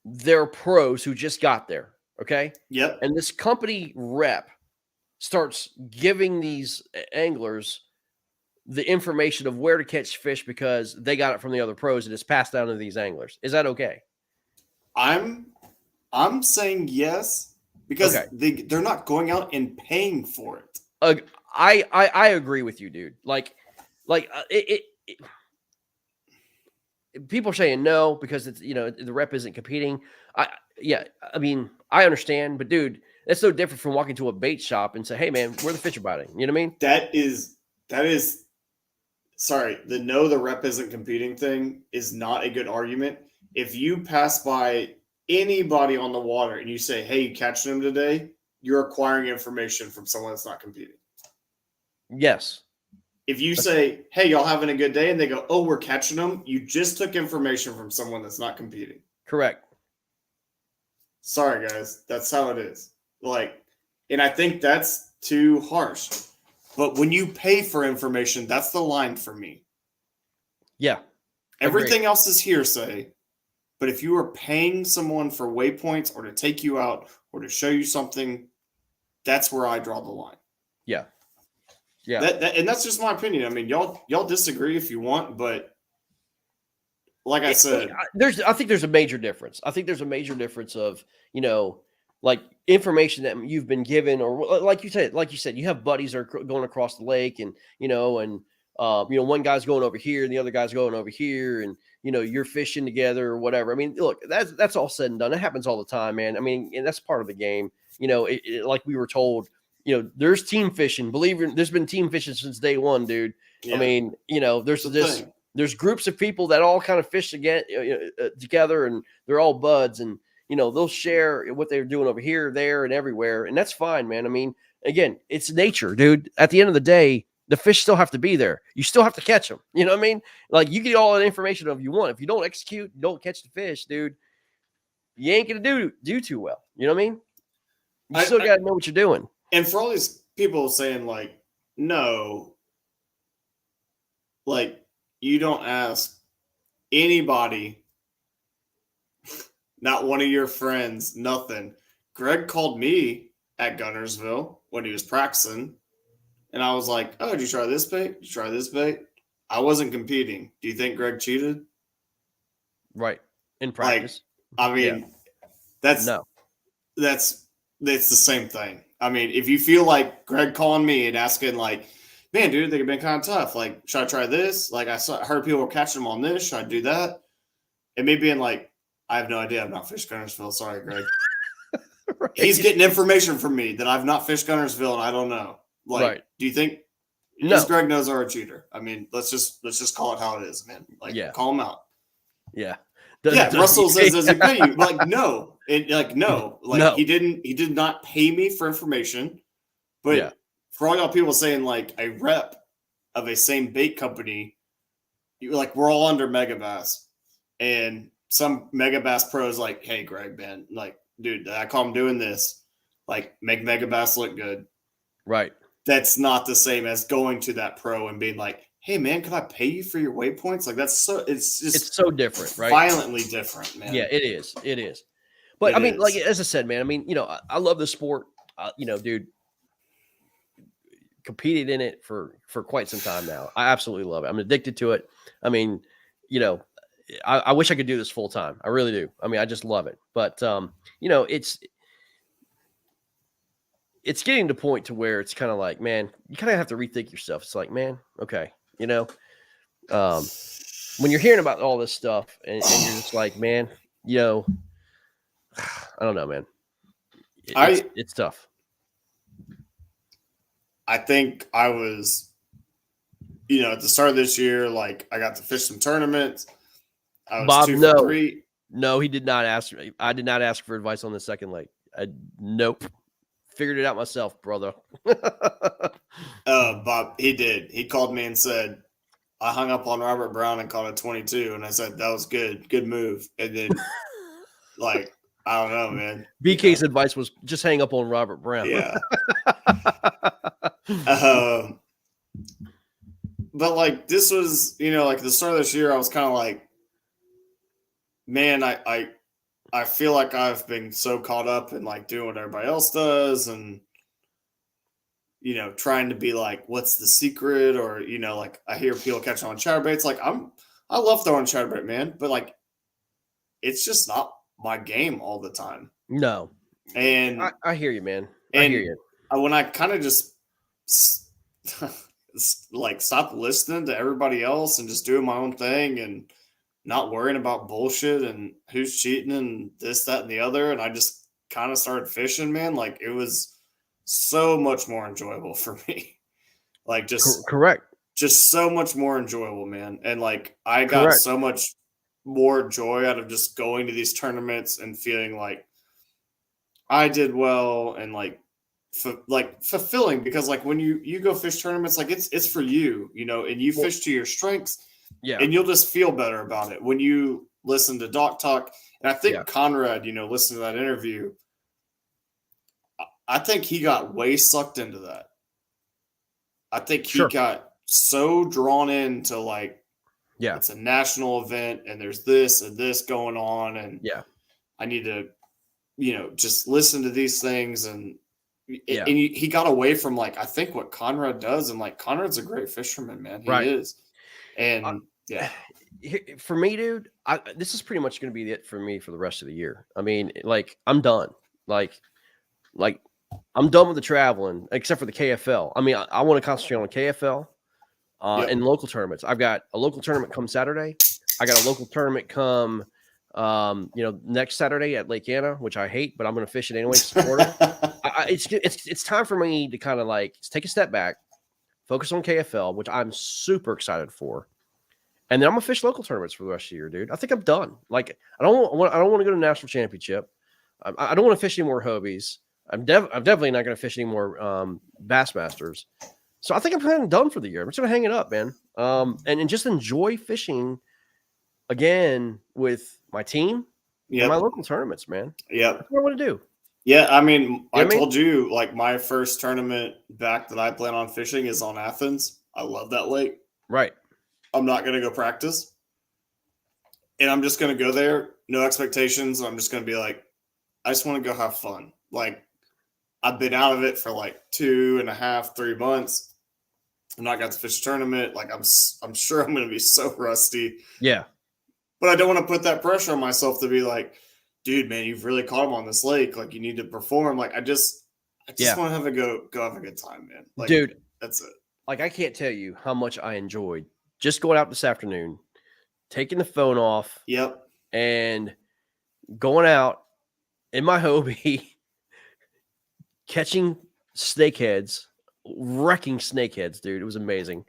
their pros who just got there, okay? Yep. And this company rep starts giving these anglers the information of where to catch fish because they got it from the other pros and it's passed down to these anglers. Is that okay? I'm saying yes, because they're not going out and paying for it. I agree with you, dude. People are saying no because it's the rep isn't competing. I mean, I understand, but dude, That's so different from walking to a bait shop and say, "Hey, man, where the fish are biting." You know what I mean? That is. Sorry, the rep isn't competing thing is not a good argument. If you pass by anybody on the water and you say, "Hey, you catching them today?" You're acquiring information from someone that's not competing. Yes. If you say, "Hey, y'all having a good day," and they go, "Oh, we're catching them," you just took information from someone that's not competing. Correct. Sorry, guys. That's how it is. And I think that's too harsh. But when you pay for information, that's the line for me. Yeah. Everything else is hearsay. But if you are paying someone for waypoints or to take you out or to show you something, that's where I draw the line. Yeah. Yeah. And that's just my opinion. I mean, y'all disagree if you want, but like I said, I think there's a major difference. I think there's a major difference of, like information that you've been given, or like you said, you have buddies that are going across the lake, and one guy's going over here and the other guy's going over here, and you're fishing together or whatever. I mean, look, that's all said and done. It happens all the time, man. I mean, and that's part of the game. Like we were told, there's team fishing. There's been team fishing since day one, dude. Yeah. I mean, there's groups of people that all kind of fish together, and they're all buds, and they'll share what they're doing over here, there, and everywhere. And that's fine, man. I mean, again, it's nature, dude. At the end of the day, the fish still have to be there. You still have to catch them. You know what I mean? Like, you get all that information if you want. If you don't execute, you don't catch the fish, dude, you ain't going to do too well. You know what I mean? You still got to know what you're doing. And for all these people saying, like, no, like, you don't ask anybody, not one of your friends, nothing. Greg called me at Guntersville when he was practicing, and I was like, "Oh, did you try this bait? Did you try this bait?" I wasn't competing. Do you think Greg cheated? Right. In practice. Like, I mean, that's the same thing. I mean, if you feel like Greg calling me and asking, like, "Man, dude, they've been kind of tough. Like, should I try this? Like, I heard people were catching them on this. Should I do that?" And me being like, "I have no idea. I've not fished Guntersville. Sorry, Greg." Right. He's getting information from me that I've not fished Guntersville and I don't know. Like, right. Do you think Greg knows I'm a cheater? I mean, let's just call it how it is, man. Like, call him out. Yeah. Russell says, "Does he pay you?" Like, no. No. Like, no. He did not pay me for information. But for all y'all people saying, like, a rep of a same bait company, we're all under Megabass. And some Megabass pro is like, "Hey, Greg, man, like, dude, I call him doing this. Like, make Megabass look good." Right. That's not the same as going to that pro and being like, "Hey, man, can I pay you for your waypoints?" Like, it's so different, right? Violently different, man. Yeah, it is. It is. But I mean, like, as I said, man, I mean, I love the sport. Dude, competed in it for quite some time now. I absolutely love it. I'm addicted to it. I mean, I wish I could do this full time. I really do. I mean, I just love it. But it's getting to the point to where it's kind of like, man, you kind of have to rethink yourself. It's like, man, okay, when you're hearing about all this stuff and you're just like, man, I don't know, man. It's tough. I think I was, at the start of this year, like, I got to fish some tournaments. I was Bob, 2 for 3. No, he did not ask. I did not ask for advice on the second lake. Nope. Figured it out myself, brother. Bob, he did. He called me and said, "I hung up on Robert Brown and caught a 22." And I said, "That was good. Good move." And then, like, I don't know, man. BK's advice was just hang up on Robert Brown. Yeah. But, like, this was, like, the start of this year, I was kind of like, man, I feel like I've been so caught up in, like, doing what everybody else does and, trying to be like, what's the secret? Or, like, I hear people catching on chatterbaits. Like, I love throwing chatterbait, man, but, like, it's just not my game all the time. No. And I hear you, man. I hear you. When I kind of just like stop listening to everybody else and just doing my own thing and not worrying about bullshit and who's cheating and this, that, and the other. And I just kind of started fishing, man, like it was so much more enjoyable for me. Like correct. Just so much more enjoyable, man. And like I got so much more joy out of just going to these tournaments and feeling like I did well and like fulfilling, because like when you go fish tournaments, like it's for you, you know, and you fish to your strengths, and you'll just feel better about it when you listen to Doc Talk. And I think Conrad, you know, listen to that interview, I think he got way sucked into that. I think he got so drawn into like, it's a national event and there's this and this going on, and I need to, you know, just listen to these things, and he got away from like, I think what Conrad does, and like Conrad's a great fisherman, man. He is. And for me, dude, this is pretty much going to be it for me for the rest of the year. I mean, like I'm done. Like I'm done with the traveling, except for the KFL. I mean, I want to concentrate on KFL and local tournaments. I've got a local tournament come Saturday. I got a local tournament come, you know, next Saturday at Lake Anna, which I hate, but I'm going to fish it anyway. Support it. It's time for me to kind of like take a step back, focus on KFL, which I'm super excited for, and then I'm gonna fish local tournaments for the rest of the year, dude. I think I'm done. Like I don't want to go to national championship. I don't want to fish any more Hobies. I'm definitely not going to fish any more Bassmasters. So I think I'm kind of done for the year. I'm just going to hang it up, man. And just enjoy fishing again with my team and my local tournaments, man. Yeah. That's what I want to do. Yeah. I mean, I told you, like, my first tournament back that I plan on fishing is on Athens. I love that lake. Right. I'm not going to go practice. And I'm just going to go there. No expectations. I'm just going to be like, I just want to go have fun. Like, I've been out of it for like 2.5, 3 months. I'm not got to fish a tournament. Like I'm sure I'm going to be so rusty. Yeah. But I don't want to put that pressure on myself to be like, dude, man, you've really caught him on this lake. Like you need to perform. Like I just want to have a go have a good time, man. Like, dude, that's it. Like I can't tell you how much I enjoyed just going out this afternoon, taking the phone off. Yep. And going out in my Hobie, catching snakeheads, wrecking snakeheads, dude. It was amazing.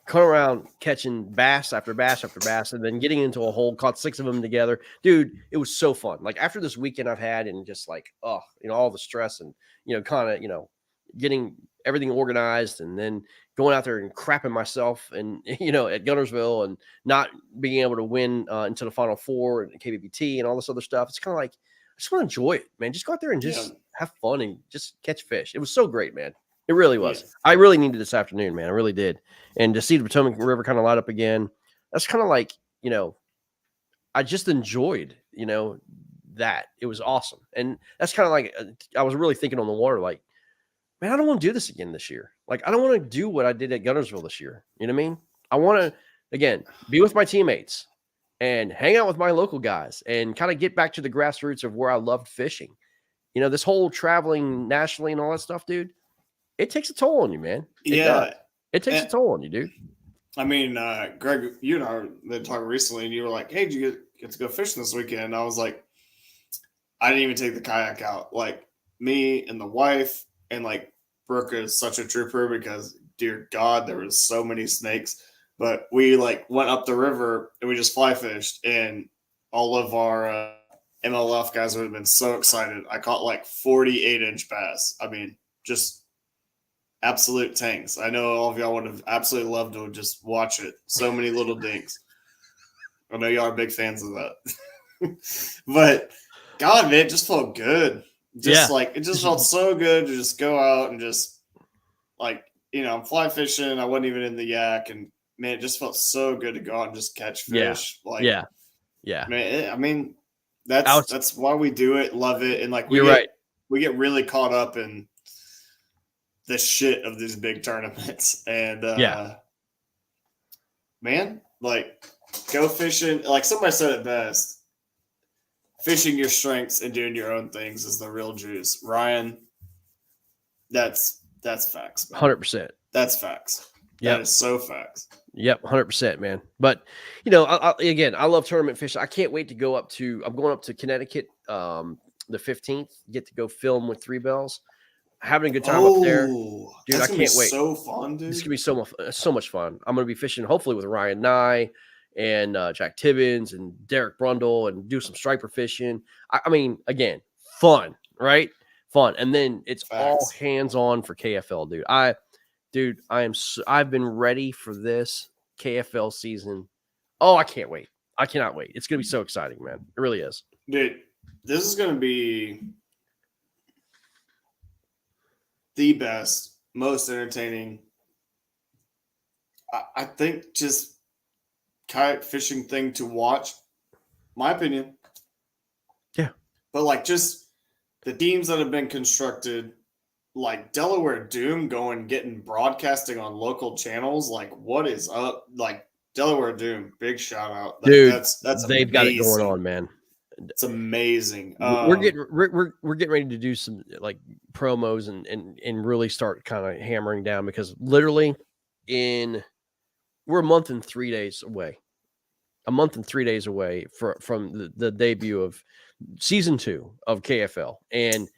Coming around, catching bass after bass after bass, and then getting into a hole, caught 6 of them together. Dude, it was so fun. Like after this weekend I've had and just like, all the stress and, kind of, getting everything organized and then going out there and crapping myself and, at Guntersville and not being able to win into the Final Four and KBBT and all this other stuff. It's kind of like, I just want to enjoy it, man. Just go out there and just have fun and just catch fish. It was so great, man. It really was. Yeah. I really needed this afternoon, man. I really did. And to see the Potomac River kind of light up again, that's kind of like, I just enjoyed, that. It was awesome. And that's kind of like, I was really thinking on the water, like, man, I don't want to do this again this year. Like, I don't want to do what I did at Guntersville this year. You know what I mean? I want to, again, be with my teammates and hang out with my local guys and kind of get back to the grassroots of where I loved fishing. This whole traveling nationally and all that stuff, dude, it takes a toll on you, man. It takes a toll on you, dude. I mean, Greg, you and I were talking recently, and you were like, "Hey, did you get to go fishing this weekend?" And I was like, "I didn't even take the kayak out." Like me and the wife, and like Brooke is such a trooper because, dear God, there was so many snakes. But we like went up the river and we just fly fished, and all of our MLF guys would have been so excited. I caught like 48-inch bass. I mean, just absolute tanks. I know all of y'all would have absolutely loved to just watch it. So many little dinks. I know y'all are big fans of that. But God, man, it just felt good. Like it just felt so good to just go out and just like, I'm fly fishing. I wasn't even in the yak, and man, it just felt so good to go out and just catch fish. Yeah. Man, I mean, that's why we do it. Love it. And like, we get really caught up in the shit of these big tournaments. And man, like go fishing. Like somebody said it best, fishing your strengths and doing your own things is the real juice. Ryan, that's facts. 100%. That's facts. That is so facts. Yep, 100%, man. But again, I love tournament fishing. I can't wait to go I'm going up to Connecticut the 15th. Get to go film with Three Bells. Having a good time up there, dude. I can't wait. So fun, dude. This is gonna be so much fun. I'm gonna be fishing hopefully with Ryan Nye and Jack Tibbins and Derek Brundle and do some striper fishing. I mean, again, fun, right? Fun, and then it's all hands on for KFL, dude. I've been ready for this KFL season. Oh, I can't wait. I cannot wait. It's gonna be so exciting, man. It really is, dude. This is gonna be the best, most entertaining, I think, just kayak fishing thing to watch. My opinion. Yeah. But like just the teams that have been constructed, like Delaware Doom getting broadcasting on local channels. Like, what is up? Like Delaware Doom, big shout out. Dude, that's they've amazing. got it going on, man. It's amazing. We're getting ready to do some like promos and really start kind of hammering down, because literally we're a month and 3 days away. From the debut of season 2 of KFL. And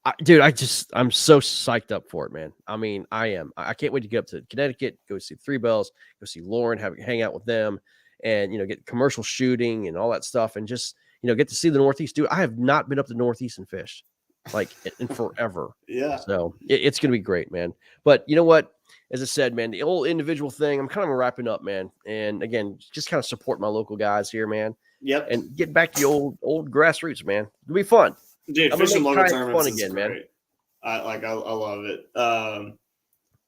I'm so psyched up for it, man. I mean, I am. I can't wait to get up to Connecticut, go see Three Bells, go see Lauren, hang out with them, and get commercial shooting and all that stuff, and just get to see the Northeast. Dude, I have not been up the Northeast and fished like in forever. Yeah. So it's gonna be great, man. But you know what? As I said, man, the old individual thing, I'm kind of wrapping up, man. And again, just kind of support my local guys here, man. Yep. And get back to the old grassroots, man. It'll be fun. Dude, fishing local tournaments is great, man. I love it.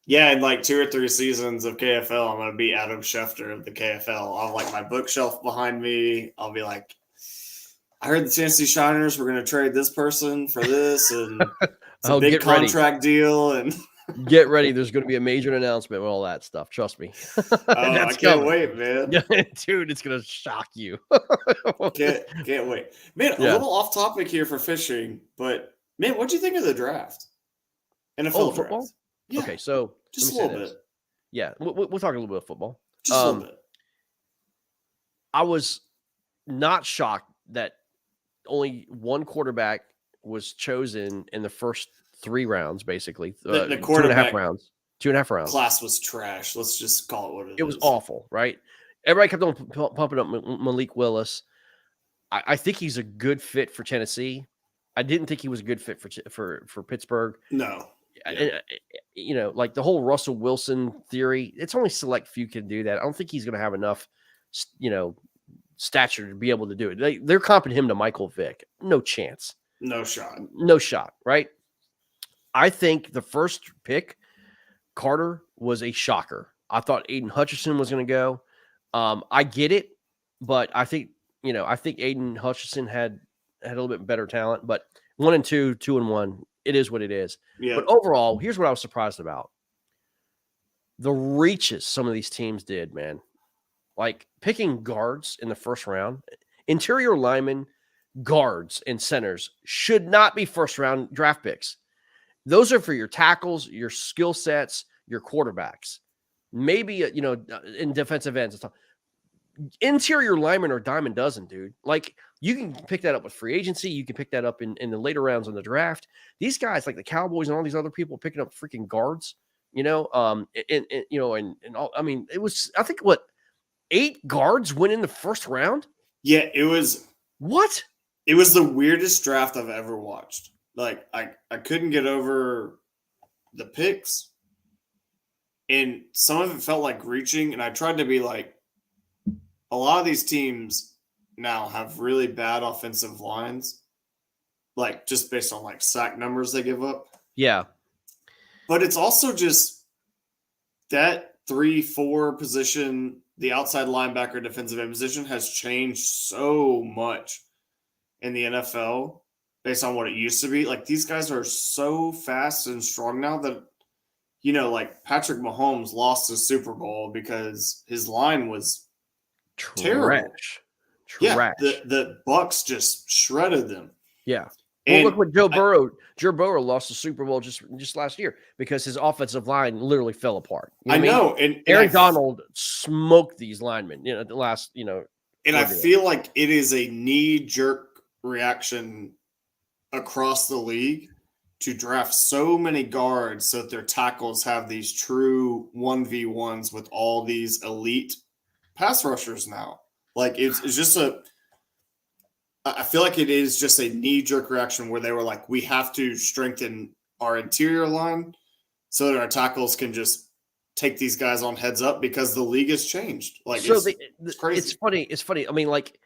Yeah, in like 2 or 3 seasons of KFL, I'm gonna be Adam Schefter of the KFL. I'll have like my bookshelf behind me. I'll be like, I heard the Tennessee Shiners were gonna trade this person for this, and it's a big contract deal. And get ready, there's gonna be a major announcement with all that stuff. Trust me. I can't wait, man. Dude, it's gonna shock you. can't wait, man. A little off topic here for fishing, but man, what'd you think of the draft? NFL football? Draft. Yeah. Okay, so just a little bit. Yeah, we'll talk a little bit of football. Just a little bit. I was not shocked that only one quarterback was chosen in the first 3 rounds, basically. The quarterback 2.5 rounds. Class was trash. Let's just call it what it is. It was awful, right? Everybody kept on pumping up Malik Willis. I think he's a good fit for Tennessee. I didn't think he was a good fit for Pittsburgh. No. And, like the whole Russell Wilson theory, it's only select few can do that. I don't think he's going to have enough, stature to be able to do it. They're comping him to Michael Vick. No chance. No shot. No shot, right? I think the first pick, Carter, was a shocker. I thought Aiden Hutchinson was going to go. I get it, but I think Aiden Hutchinson had a little bit better talent, but 1 and 2, 2 and 1, it is what it is. Yeah. But overall, here's what I was surprised about. The reaches some of these teams did, man. Like picking guards in the first round, interior linemen, guards, and centers should not be first round draft picks. Those are for your tackles, your skill sets, your quarterbacks. Maybe, in defensive ends and stuff. Interior linemen are dime a dozen, dude. Like, you can pick that up with free agency. You can pick that up in the later rounds in the draft. These guys, like the Cowboys and all these other people, picking up freaking guards, and all. I mean, it was, I think, 8 guards went in the first round. Yeah, it was. What? It was the weirdest draft I've ever watched. Like, I couldn't get over the picks, and some of it felt like reaching. And I tried to be like, a lot of these teams now have really bad offensive lines, like just based on like sack numbers they give up. Yeah. But it's also just that 3-4 position, the outside linebacker defensive end position has changed so much in the NFL based on what it used to be. Like, these guys are so fast and strong now that, like Patrick Mahomes lost the Super Bowl because his line was terrible. Yeah, the Bucks just shredded them. Yeah. Well, look what Joe Burrow lost the Super Bowl just last year because his offensive line literally fell apart. I know. And Aaron Donald smoked these linemen, the last, And I feel like it is a knee-jerk reaction across the league to draft so many guards so that their tackles have these true 1v1s with all these elite pass rushers now. Like it's just I feel like it is just a knee-jerk reaction where they were like, we have to strengthen our interior line so that our tackles can just take these guys on heads up because the league has changed. Like so it's crazy. It's funny. I mean, like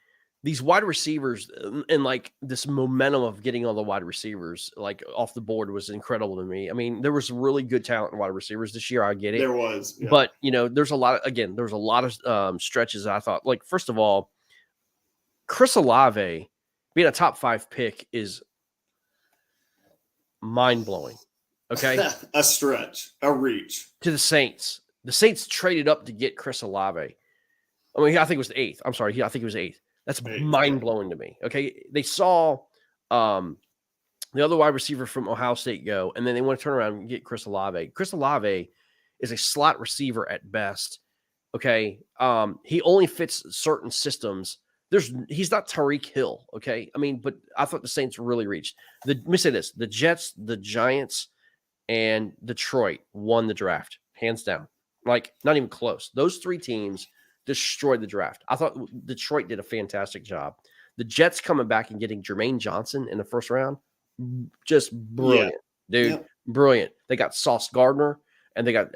these wide receivers and like this momentum of getting all the wide receivers like off the board was incredible to me. I mean, there was really good talent in wide receivers this year. I get it. There was, yeah. But there's a lot of stretches I thought, like, first of all, Chris Olave being a top 5 pick is mind-blowing. Okay. A stretch, a reach. To the Saints. The Saints traded up to get Chris Olave. I mean, I think it was the 8th. I'm sorry. I think it was 8th. That's mind-blowing to me. Okay. They saw the other wide receiver from Ohio State go, and then they want to turn around and get Chris Olave. Chris Olave is a slot receiver at best. Okay. He only fits certain systems. He's not Tyreek Hill. Okay. I mean, but I thought the Saints really reached. Let me say this: the Jets, the Giants, and Detroit won the draft, hands down. Like, not even close. Those 3 teams destroyed the draft. I thought Detroit did a fantastic job. The Jets coming back and getting Jermaine Johnson in the first round, just brilliant, dude. Brilliant. They got Sauce Gardner, and they got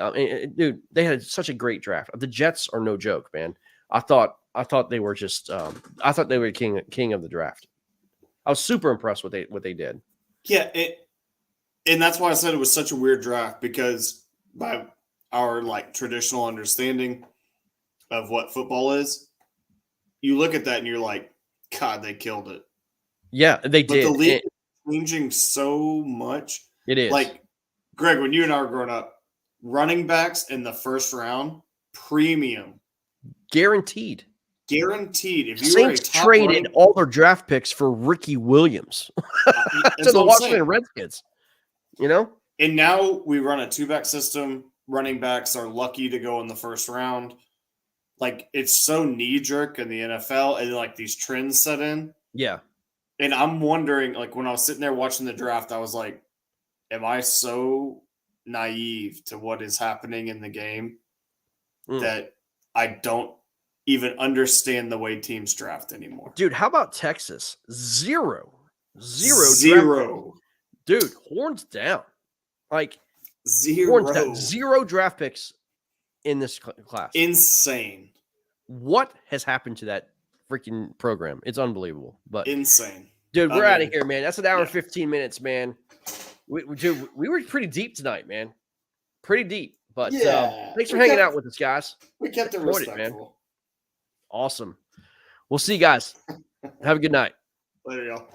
dude. They had such a great draft. The Jets are no joke, man. I thought they were just. I thought they were king of the draft. I was super impressed with what they did. Yeah, and that's why I said it was such a weird draft, because by our like traditional understanding of what football is, you look at that and you're like, God, they killed it. Yeah, they did. But the league is changing so much. It is. Like, Greg, when you and I were growing up, running backs in the first round, premium. Guaranteed. If you Saints traded all their draft picks for Ricky Williams to the Washington Redskins. And now we run a 2-back system. Running backs are lucky to go in the first round. Like, it's so knee-jerk in the NFL, and like these trends set in. Yeah. And I'm wondering, like, when I was sitting there watching the draft, I was like, am I so naive to what is happening in the game that I don't even understand the way teams draft anymore? Dude, how about Texas? Zero. Dude, horns down. Like, zero. Horns down. 0 draft picks in this class. Insane. What has happened to that freaking program? It's unbelievable. But insane. Dude, we're out of here, man. That's an hour and 15 minutes, man. We were pretty deep tonight, man. Pretty deep. But thanks for hanging out with us, guys. We kept it respectful. Man. Awesome. We'll see you guys. Have a good night. Later, y'all.